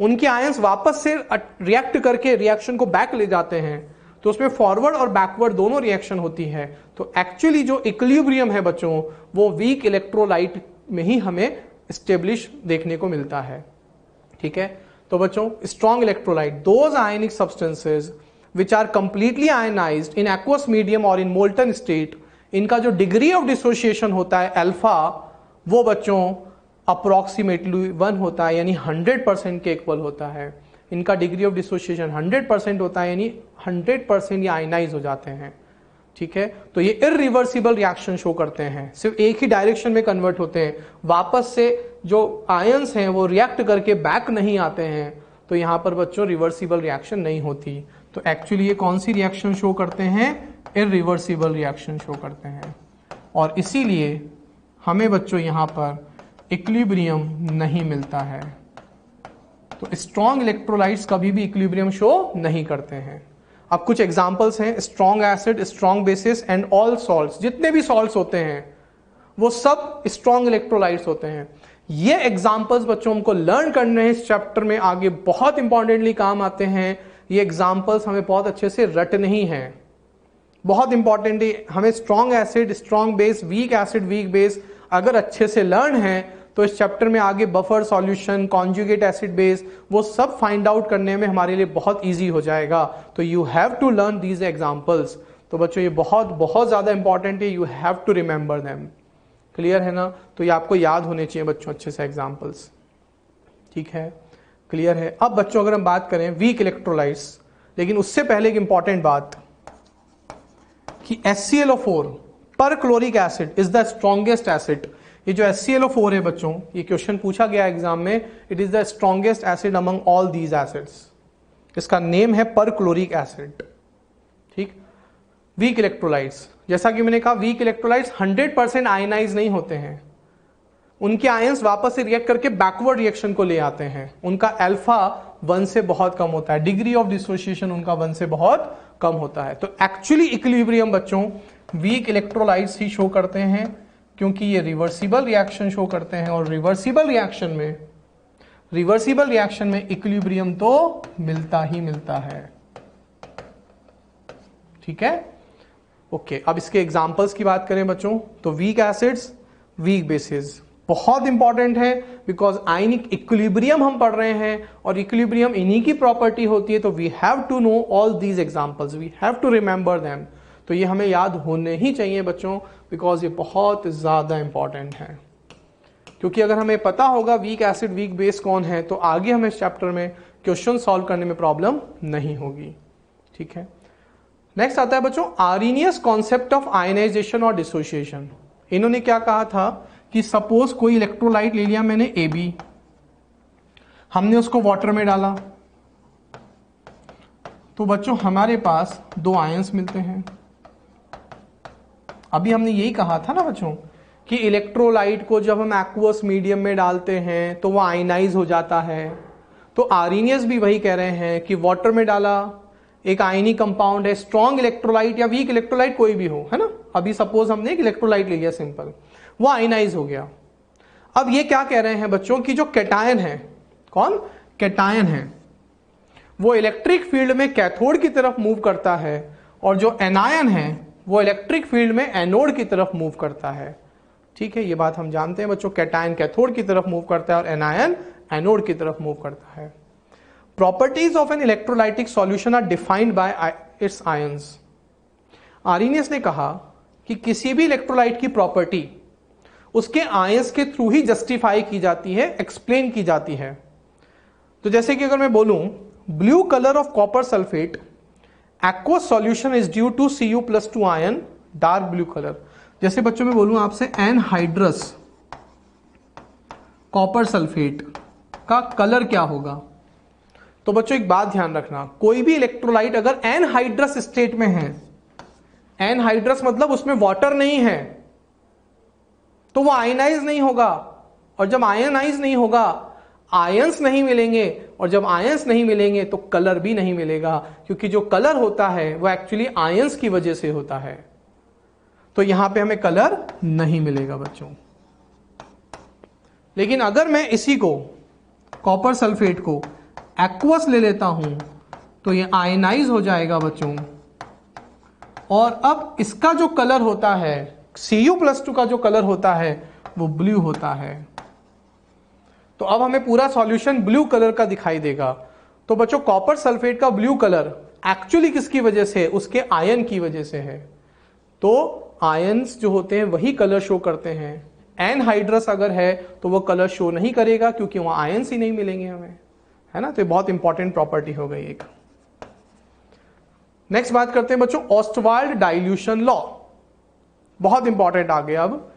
उनके आयंस वापस से रिएक्ट करके रिएक्शन को बैक ले जाते हैं, तो उसमें फॉरवर्ड और बैकवर्ड दोनों रिएक्शन होती है। तो एक्चुअली जो इक्विलिब्रियम है बच्चों वो वीक इलेक्ट्रोलाइट में ही हमें स्टेब्लिश देखने को मिलता है। ठीक है, तो बच्चों strong electrolyte, those ionic substances which are completely ionised in aqueous medium और इन मोल्टन स्टेट, इनका जो डिग्री ऑफ डिसोसिएशन होता है अल्फा, वो बच्चों अप्रोक्सीमेटली 1 होता है, यानी 100% के इक्वल होता है। इनका डिग्री ऑफ डिसोसिएशन 100% होता है, यानी 100% ये आयनाइज हो जाते हैं। ठीक है, तो ये इरिवर्सिबल रिएक्शन शो करते हैं, सिर्फ एक ही डायरेक्शन में कन्वर्ट होते हैं, वापस से जो आयंस हैं वो रिएक्ट करके बैक नहीं आते हैं। तो यहां पर बच्चों रिवर्सिबल रिएक्शन नहीं होती। तो एक्चुअली ये कौन सी रिएक्शन शो करते हैं? इरिवर्सिबल रिएक्शन शो करते हैं। और इसीलिए हमें बच्चों यहां पर इक्विलिब्रियम नहीं मिलता है। तो स्ट्रॉन्ग इलेक्ट्रोलाइट्स कभी भी इक्विलिब्रियम शो नहीं करते हैं। अब कुछ एग्जांपल्स हैं, strong acid, strong bases and all salts. जितने भी सॉल्ट्स होते हैं वो सब स्ट्रॉन्ग इलेक्ट्रोलाइट्स होते हैं। ये एग्जांपल्स बच्चों हमको लर्न करने हैं इस चैप्टर में, आगे बहुत इंपॉर्टेंटली काम आते हैं। ये एग्जांपल्स हमें बहुत अच्छे से रटने ही हैं। बहुत इंपॉर्टेंटली हमें strong acid, strong base, weak acid, weak base अगर अच्छे से लर्न है तो इस चैप्टर में आगे buffer solution, conjugate acid base, वो सब फाइंड आउट करने में हमारे लिए बहुत इजी हो जाएगा। तो you have to learn these examples. तो बच्चों ये बहुत बहुत ज्यादा इंपॉर्टेंट है, you have to remember them. Clear है ना? तो ये आपको याद होने चाहिए बच्चों अच्छे से एग्जांपल्स। ठीक है, क्लियर है? अब बच्चों अगर हम बात करें वीक इलेक्ट्रोलाइट्स, लेकिन उससे पहले एक इंपॉर्टेंट बात कि HClO4 perchloric acid is the strongest acid. ये जो HClO4 है बच्चों, ये क्वेश्चन पूछा गया एग्जाम में, it is the strongest acid among all these acids. इसका नेम है पर क्लोरिक एसिड। ठीक, वीक इलेक्ट्रोलाइट्स, जैसा कि मैंने कहा वीक इलेक्ट्रोलाइट्स 100% आयनाइज नहीं होते हैं। उनके आयंस वापस से रिएक्ट करके बैकवर्ड रिएक्शन को ले आते हैं। उनका अल्फा 1 से बहुत कम होता है, डिग्री ऑफ डिसोसिएशन उनका 1 से बहुत कम होता है। तो एक्चुअली इक्विलिब्रियम बच्चों वीक इलेक्ट्रोलाइट्स ही शो करते हैं, क्योंकि ये रिवर्सिबल रिएक्शन शो करते हैं। और रिवर्सिबल रिएक्शन में इक्विलिब्रियम तो मिलता ही मिलता है। ठीक है, ओके। अब इसके एग्जांपल्स की बात करें बच्चों, तो वीक एसिड्स, वीक बेसिस बहुत इंपॉर्टेंट है, बिकॉज आयनिक इक्विलिब्रियम हम पढ़ रहे हैं और इक्विलिब्रियम इन्हीं की प्रॉपर्टी होती है। तो we have to know all these examples, we have to remember them. तो ये हमें याद होने ही चाहिए बच्चों, बिकॉज ये बहुत ज्यादा इंपॉर्टेंट है। क्योंकि अगर हमें पता होगा वीक एसिड, वीक बेस कौन है, तो आगे हमें इस चैप्टर में क्वेश्चन सॉल्व करने में प्रॉब्लम नहीं होगी। ठीक है, नेक्स्ट आता है बच्चों आर्रीनियस कॉन्सेप्ट ऑफ आयनाइजेशन और डिसोसिएशन। इन्होंने क्या कहा था कि सपोज कोई इलेक्ट्रोलाइट ले लिया मैंने AB, हमने उसको वाटर में डाला, तो बच्चों हमारे पास 2 आयंस मिलते हैं। अभी हमने यही कहा था ना बच्चों कि इलेक्ट्रोलाइट को जब हम एक्वस मीडियम में डालते हैं तो वो आयनाइज हो जाता है। तो आर्रीनियस भी वही कह रहे हैं कि वाटर में डाला, एक आयनी कंपाउंड है, स्ट्रॉन्ग इलेक्ट्रोलाइट या वीक इलेक्ट्रोलाइट कोई भी हो, है ना। अभी सपोज हमने एक इलेक्ट्रोलाइट ले लिया सिंपल, वो आयनाइज हो गया। अब ये क्या कह रहे हैं बच्चों कि जो कैटायन है, कौन कैटायन है, वो इलेक्ट्रिक फील्ड में कैथोड की तरफ मूव करता है, और जो एनायन है वो इलेक्ट्रिक फील्ड में एनोड की तरफ मूव करता है। ठीक है, ये बात हम जानते हैं बच्चों, कैटायन कैथोड की तरफ मूव करता है और एनायन एनोड की तरफ मूव करता है। Properties of an electrolytic solution are defined by its ions. Arrhenius ने कहा कि किसी भी इलेक्ट्रोलाइट की प्रॉपर्टी उसके आयंस के थ्रू ही जस्टिफाई की जाती है, एक्सप्लेन की जाती है। तो जैसे कि अगर मैं बोलूं blue colour of copper sulphate aqueous solution is due to Cu+2 ion dark blue colour. जैसे बच्चों में बोलूं आपसे एनहाइड्रस कॉपर सल्फेट का कलर क्या होगा, तो बच्चों एक बात ध्यान रखना, कोई भी इलेक्ट्रोलाइट अगर एनहाइड्रस स्टेट में है, एनहाइड्रस मतलब उसमें वाटर नहीं है, तो वो आयनाइज नहीं होगा। और जब आयनाइज नहीं होगा, आयंस नहीं मिलेंगे, और जब आयंस नहीं मिलेंगे तो कलर भी नहीं मिलेगा, क्योंकि जो कलर होता है वो एक्चुअली आयंस की वजह से होता है। तो यहां पे हमें कलर नहीं मिलेगा बच्चों। लेकिन अगर मैं इसी को कॉपर सल्फेट को एक्वस ले लेता हूं तो ये आयनाइज हो जाएगा बच्चों, और अब इसका जो कलर होता है Cu+2 का जो कलर होता है वो ब्लू होता है। तो अब हमें पूरा सॉल्यूशन ब्लू कलर का दिखाई देगा। तो बच्चों कॉपर सल्फेट का ब्लू कलर एक्चुअली किसकी वजह से, उसके आयन की वजह से है। तो आयंस जो होते हैं वही कलर शो करते हैं, एनहाइड्रस अगर है तो वो कलर शो नहीं करेगा क्योंकि वहां आयंस ही नहीं मिलेंगे हमें, है ना। तो ये बहुत इंपॉर्टेंट प्रॉपर्टी हो गई एक। नेक्स्ट बात करते हैं बच्चों ऑस्टवाल्ड डाइल्यूशन लॉ, बहुत इंपॉर्टेंट आ गया अब।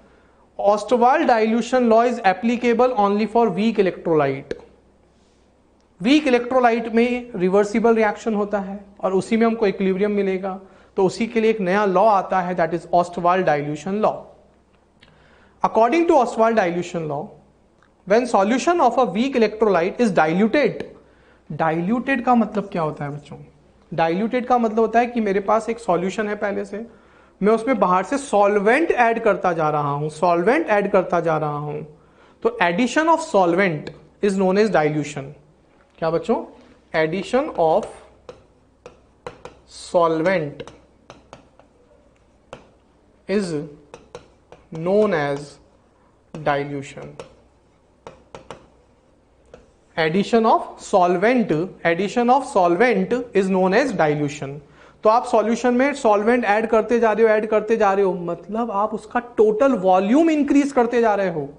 Ostwald dilution law is applicable only for weak electrolyte. Weak electrolyte में रिवर्सिबल रिएक्शन होता है और उसी में हमको इक्विलिब्रियम मिलेगा, तो उसी के लिए एक नया लॉ आता है, that is Ostwald dilution law. According to Ostwald dilution law, when solution of a weak electrolyte is diluted, diluted का मतलब क्या होता है बच्चों? डाइल्यूटेड का मतलब होता है कि मेरे पास एक सॉल्यूशन है पहले से, मैं उसमें बाहर से सॉल्वेंट ऐड करता जा रहा हूं, सॉल्वेंट ऐड करता जा रहा हूं, तो addition of solvent is known as dilution. क्या बच्चों? Addition of solvent is known as dilution. Addition of solvent is known as dilution. तो आप सॉल्यूशन में सॉल्वेंट ऐड करते जा रहे हो, मतलब आप उसका टोटल वॉल्यूम इंक्रीज करते जा रहे हो।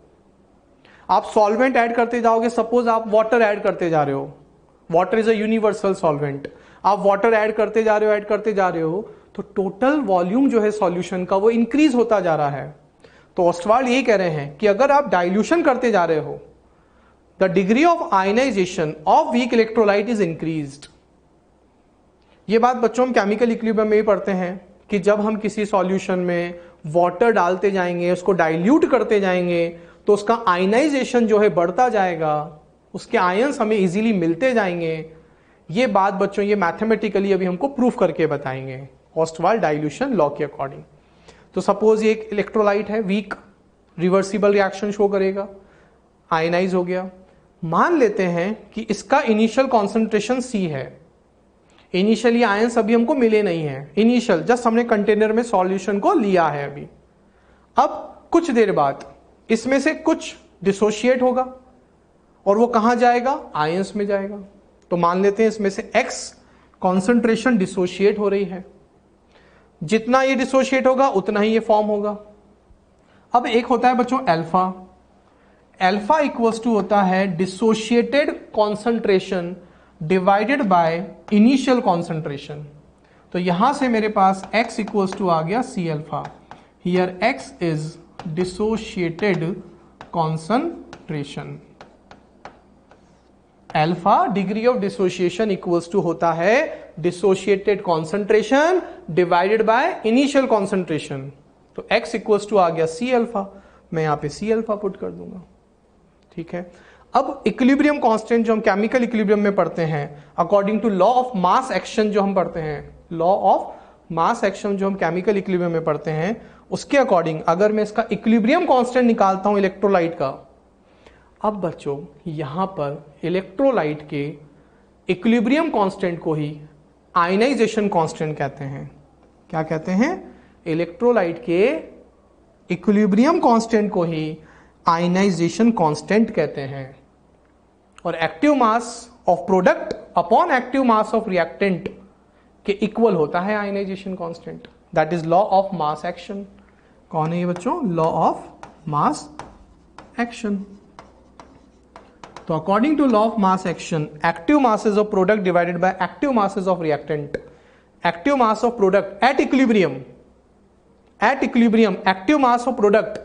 आप सॉल्वेंट ऐड करते जाओगे, सपोज आप वाटर ऐड करते जा रहे हो, water is a universal solvent, आप वाटर ऐड करते जा रहे हो, तो टोटल वॉल्यूम जो है सॉल्यूशन का वो इंक्रीज होता जा रहा है। तो ऑस्टवाल्ड ये कह रहे हैं कि अगर आप डाइल्यूशन करते जा रहे हो, the degree of ionisation of weak electrolyte is increased. ये बात बच्चों हम केमिकल इक्विलिब्रियम में ही पढ़ते हैं कि जब हम किसी सॉल्यूशन में वाटर डालते जाएंगे, उसको डाइल्यूट करते जाएंगे, तो उसका आयनाइजेशन जो है बढ़ता जाएगा, उसके आयंस हमें इजीली मिलते जाएंगे। ये बात बच्चों ये मैथमेटिकली अभी हमको प्रूफ करके बताएंगे ऑस्टवाल्ड डाइल्यूशन लॉ के अकॉर्डिंग। तो सपोज ये एक इलेक्ट्रोलाइट है, वीक रिवर्सिबल रिएक्शन शो करेगा, आयनाइज हो गया। मान लेते हैं कि इसका इनिशियल कॉन्सेंट्रेशन C है, इनिशियली आयंस अभी हमको मिले नहीं है, इनिशियल जस्ट हमने कंटेनर में सॉल्यूशन को लिया है अभी। अब कुछ देर बाद इसमें से कुछ डिसोशिएट होगा और वो कहां जाएगा? आयंस में जाएगा। तो मान लेते हैं इसमें से X कॉन्सेंट्रेशन डिसोशिएट हो रही है, जितना ये डिसोशिएट होगा उतना ही ये फॉर्म होगा। अब एक होता है बच्चों अल्फा, अल्फा इक्वल्स टू होता है dissociated concentration divided by initial concentration. तो यहां से मेरे पास x इक्वल्स टू आ गया C alpha, here x is dissociated concentration. Alpha degree of dissociation equals to होता है dissociated concentration divided by initial concentration. तो x इक्वल्स टू आ गया C अल्फा, मैं यहां पे C अल्फा पुट कर दूंगा, ठीक है। अब इक्विलिब्रियम कांस्टेंट जो हम केमिकल इक्विलिब्रियम में पढ़ते हैं, according to law of mass action जो हम पढ़ते हैं, लॉ ऑफ मास एक्शन जो हम केमिकल इक्विलिब्रियम में पढ़ते हैं, उसके अकॉर्डिंग अगर मैं इसका इक्विलिब्रियम कांस्टेंट निकालता हूं इलेक्ट्रोलाइट का, अब बच्चों यहां पर इलेक्ट्रोलाइट के इक्विलिब्रियम कांस्टेंट को ही आयनाइजेशन कांस्टेंट कहते हैं। क्या कहते हैं? इलेक्ट्रोलाइट के इक्विलिब्रियम कांस्टेंट को ही आयनाइजेशन कांस्टेंट कहते हैं। और active mass of product upon active mass of reactant के इक्वल होता है ionisation constant, that is law of mass action. कौन है ये बच्चों? Law of mass action. तो according to law of mass action, active masses of product divided by active masses of reactant, active mass of product at equilibrium, active mass of product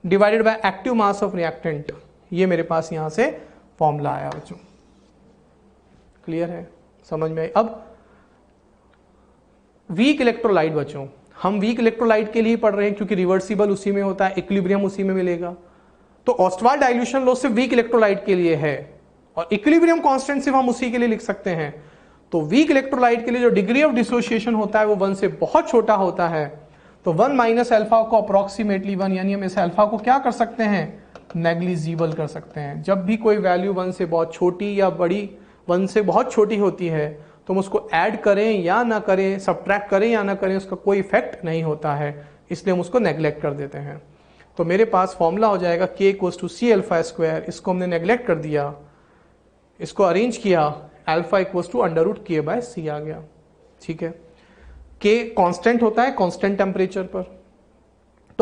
divided by active mass of reactant, ये मेरे पास यहां से formula आया बच्चों। Clear है? समझ में आई? अब वीक इलेक्ट्रोलाइट बच्चों, हम वीक इलेक्ट्रोलाइट के लिए पढ़ रहे हैं क्योंकि रिवर्सिबल उसी में होता है, इक्विलिब्रियम उसी में मिलेगा। तो ऑस्टवाल्ड डाइल्यूशन लॉ सिर्फ वीक इलेक्ट्रोलाइट के लिए है और इक्विलिब्रियम कांस्टेंट सिर्फ हम उसी के लिए लिख सकते हैं। तो वीक इलेक्ट्रोलाइट के लिए जो डिग्री ऑफ डिसोसिएशन होता है वो 1 से बहुत छोटा होता है। तो 1 माइनस अल्फा को अप्रोक्सीमेटली 1, यानी हम इस अल्फा को क्या कर सकते हैं? नेग्लिजिबल कर सकते हैं। जब भी कोई वैल्यू 1 से बहुत छोटी या बड़ी 1 से बहुत छोटी होती है तो हम उसको ऐड करें या ना करें, सब्ट्रैक्ट करें या ना करें, उसका कोई इफेक्ट नहीं होता है, इसलिए हम उसको नेग्लेक्ट कर देते हैं। तो मेरे पास फॉर्मूला हो जाएगा k equals to C alpha square, इसको हमने नेग्लेक्ट कर दिया, इसको अरेंज किया, alpha equals to under root k by C आ गया, ठीक है। k कांस्टेंट होता है कांस्टेंट टेम्परेचर पर।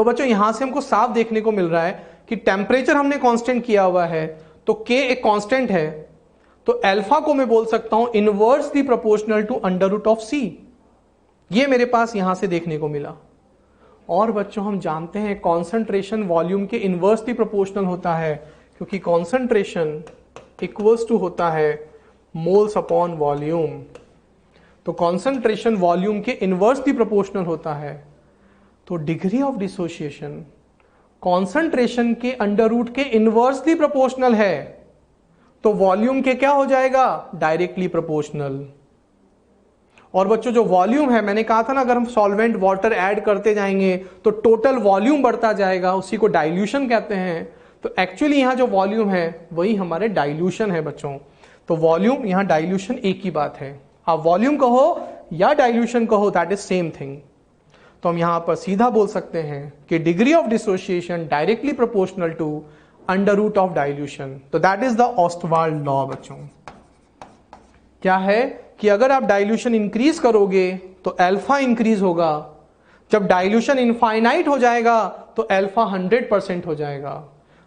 तो बच्चों यहां से हमको साफ देखने को मिल रहा है कि टेम्परेचर हमने कांस्टेंट किया हुआ है, तो K एक कांस्टेंट है, तो अल्फा को मैं बोल सकता हूं inversely proportional to under root of C. ये मेरे पास यहां से देखने को मिला। और बच्चों हम जानते हैं कॉन्सेंट्रेशन वॉल्यूम के इनवर्सली प्रोपोर्शनल होता है, क्योंकि कॉन्सेंट्रेशन इक्वल्स टू होता है मोल्स अपॉन वॉल्यूम। तो कॉन्सेंट्रेशन वॉल्यूम के इनवर्सली प्रोपोर्शनल होता है। तो डिग्री ऑफ डिसोसिएशन कॉन्सेंट्रेशन के अंडर रूट के इनवर्सली प्रोपोर्शनल है, तो वॉल्यूम के क्या हो जाएगा, डायरेक्टली प्रोपोर्शनल। और बच्चों जो वॉल्यूम है, मैंने कहा था ना, अगर हम सॉल्वेंट वाटर ऐड करते जाएंगे तो टोटल वॉल्यूम बढ़ता जाएगा, उसी को डाइल्यूशन कहते हैं। तो एक्चुअली यहां जो वॉल्यूम है वही हमारे डाइल्यूशन है बच्चों। तो वॉल्यूम यहां डाइल्यूशन एक ही बात है, आप वॉल्यूम कहो या डाइल्यूशन कहो, दैट इज सेम थिंग। तो हम यहां पर सीधा बोल सकते हैं कि degree of dissociation directly proportional to under root of dilution. तो that is the Ostwald law बच्चों। क्या है कि अगर आप डाइल्यूशन इंक्रीज करोगे तो अल्फा इंक्रीज होगा, जब डाइल्यूशन इनफाइनाइट हो जाएगा तो अल्फा 100% हो जाएगा,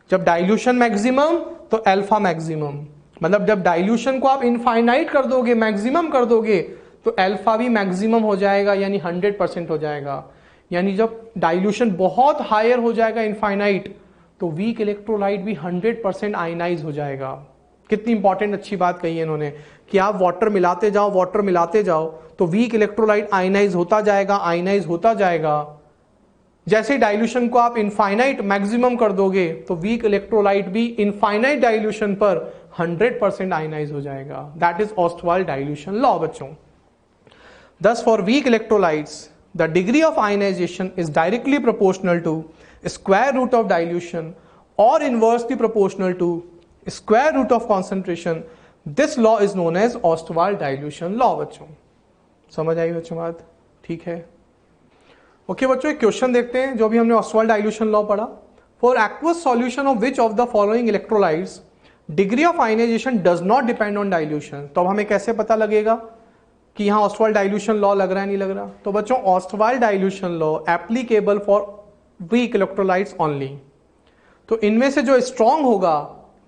जब डाइल्यूशन मैक्सिमम तो अल्फा मैक्सिमम। मतलब जब डाइल्यूशन को आप इनफाइनाइट कर दोगे, मैक्सिमम कर दोगे, तो अल्फा भी मैक्सिमम हो जाएगा, यानी 100% हो जाएगा। यानी जब डाइल्यूशन बहुत हायर हो जाएगा इनफाइनाइट, तो वीक इलेक्ट्रोलाइट भी 100% आयनाइज हो जाएगा। कितनी इंपॉर्टेंट अच्छी बात कही है इन्होंने कि आप वाटर मिलाते जाओ, वाटर मिलाते जाओ, तो वीक इलेक्ट्रोलाइट आयनाइज होता जाएगा, आयनाइज होता जाएगा। जैसे डाइल्यूशन को आप इनफाइनाइट मैक्सिमम कर दोगे, तो वीक इलेक्ट्रोलाइट भी इनफाइनाइट डाइल्यूशन पर 100% आयनाइज हो जाएगा। That is Ostwald dilution law बच्चों। Thus, for weak electrolytes, the degree of ionization is directly proportional to square root of dilution or inversely proportional to square root of concentration. This law is known as Ostwald dilution law बच्चों। समझ आई बच्चों बात? ठीक है। Okay बच्चों, एक question देखते हैं जो भी हमने ऑस्टवाल्ड डाइल्यूशन लॉ पढ़ा। For aqueous solution of which of the following electrolytes degree of ionization does not depend on dilution? तो अब हमें कैसे पता लगेगा कि यहां ऑस्टवाल्ड डाइल्यूशन लॉ लग रहा है नहीं लग रहा? तो बच्चों Ostwald dilution law applicable for weak electrolytes only. तो इनमें से जो स्ट्रॉन्ग होगा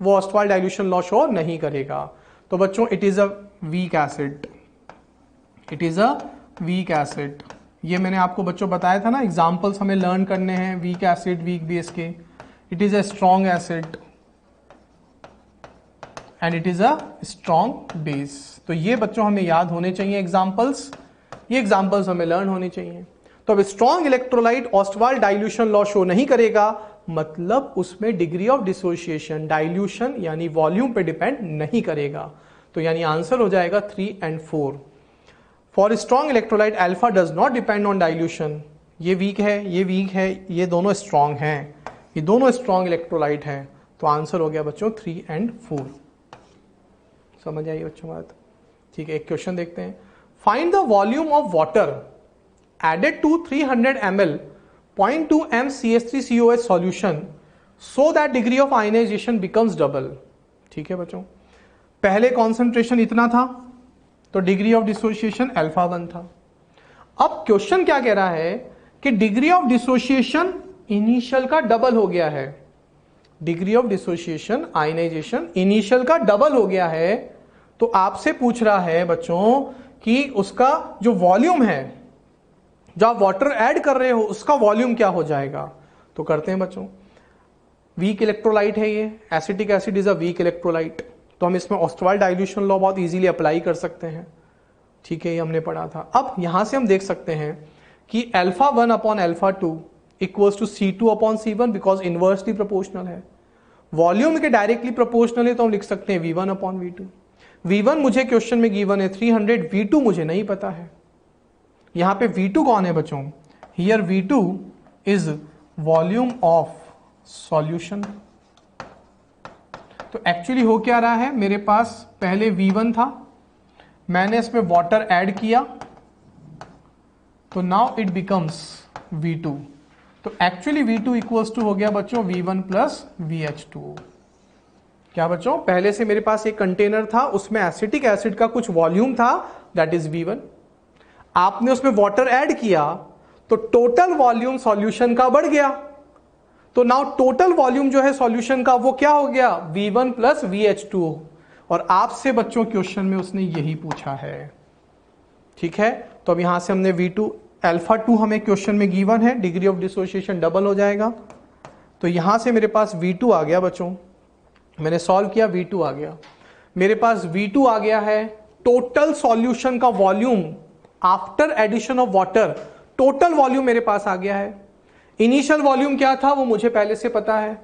वो ऑस्टवाल्ड डाइल्यूशन लॉ शो नहीं करेगा। तो बच्चों it is a weak acid, it is a weak acid. ये मैंने आपको बच्चों बताया था ना, एग्जांपल्स हमें लर्न करने हैं वीक एसिड, वीक बेस के। It is a strong acid and it is a strong base. तो ये बच्चों हमें याद होने चाहिए एग्जांपल्स, ये एग्जांपल्स हमें लर्न होने चाहिए। तो अब strong electrolyte Ostwald dilution law show नहीं करेगा, मतलब उसमें डिग्री ऑफ डिसोसिएशन डाइल्यूशन यानी वॉल्यूम पे डिपेंड नहीं करेगा। तो यानी आंसर हो जाएगा 3 और 4। For strong electrolyte alpha does not depend on dilution. ये वीक है, ये वीक है, ये दोनों स्ट्रॉन्ग हैं, ये दोनों स्ट्रॉन्ग इलेक्ट्रोलाइट हैं। तो आंसर हो गया बच्चों 3 और 4। समझ आई बच्चों बात? ठीक है, एक क्वेश्चन देखते हैं। Find the volume of water added to 300 ml 0.2 m CH3COH solution so that degree of ionization becomes double. ठीक है बच्चों, पहले कॉन्सेंट्रेशन इतना था तो डिग्री ऑफ डिसोसिएशन अल्फा 1 था। अब क्वेश्चन क्या कह रहा है कि डिग्री ऑफ डिसोसिएशन इनिशियल का डबल हो गया है। Degree of dissociation ionization initial का डबल हो गया है। तो आपसे पूछ रहा है बच्चों कि उसका जो वॉल्यूम है, जो आप वाटर ऐड कर रहे हो, उसका वॉल्यूम क्या हो जाएगा? तो करते हैं बच्चों, वीक इलेक्ट्रोलाइट है ये, acetic acid is a weak electrolyte, तो हम इसमें ऑस्टवाल्ड डाइल्यूशन लॉ बहुत इजीली अप्लाई कर सकते हैं। ठीक है, ये हमने पढ़ा था। अब यहां से हम देख सकते हैं कि alpha 1 upon alpha 2 equals to C2 upon C1 because inversely proportional है। वॉल्यूम के डायरेक्टली प्रोपोर्शनल है तो हम लिख सकते हैं V1 अपॉन V2। V1 मुझे क्वेश्चन में गिवन है 300, V2 मुझे नहीं पता है। यहां पे V2 कौन है बच्चों? Here V2 is volume of solution. तो एक्चुअली हो क्या रहा है, मेरे पास पहले V1 था, मैंने इसमें वाटर ऐड किया, तो नाउ इट बिकम्स V2। तो एक्चुअली V2 इक्वल्स टू हो गया बच्चों V1 प्लस VH2। क्या बच्चों, पहले से मेरे पास एक कंटेनर था, उसमें एसिटिक एसिड का कुछ वॉल्यूम था, दैट इज V1। आपने उसमें वाटर ऐड किया तो टोटल वॉल्यूम सॉल्यूशन का बढ़ गया। तो नाउ टोटल वॉल्यूम जो है सॉल्यूशन का वो क्या हो गया, V1 प्लस VH2O। और आपसे बच्चों क्वेश्चन में उसने यही पूछा है, ठीक है। तो अब यहां से हमने V2 अल्फा 2 हमें क्वेश्चन में गिवन है, डिग्री ऑफ डिसोसिएशन डबल हो जाएगा। तो यहां से मेरे पास V2 आ गया बच्चों, मैंने सॉल्व किया, V2 आ गया, मेरे पास V2 आ गया है। टोटल सॉल्यूशन का volume after addition of water, total volume मेरे पास आ गया है। इनिशियल वॉल्यूम क्या था वो मुझे पहले से पता है,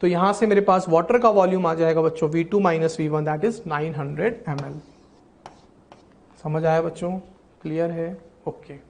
तो यहां से मेरे पास वाटर का वॉल्यूम आ जाएगा बच्चों V2 minus V1 that is 900 ml। समझ आया बच्चों, क्लियर है, ओके।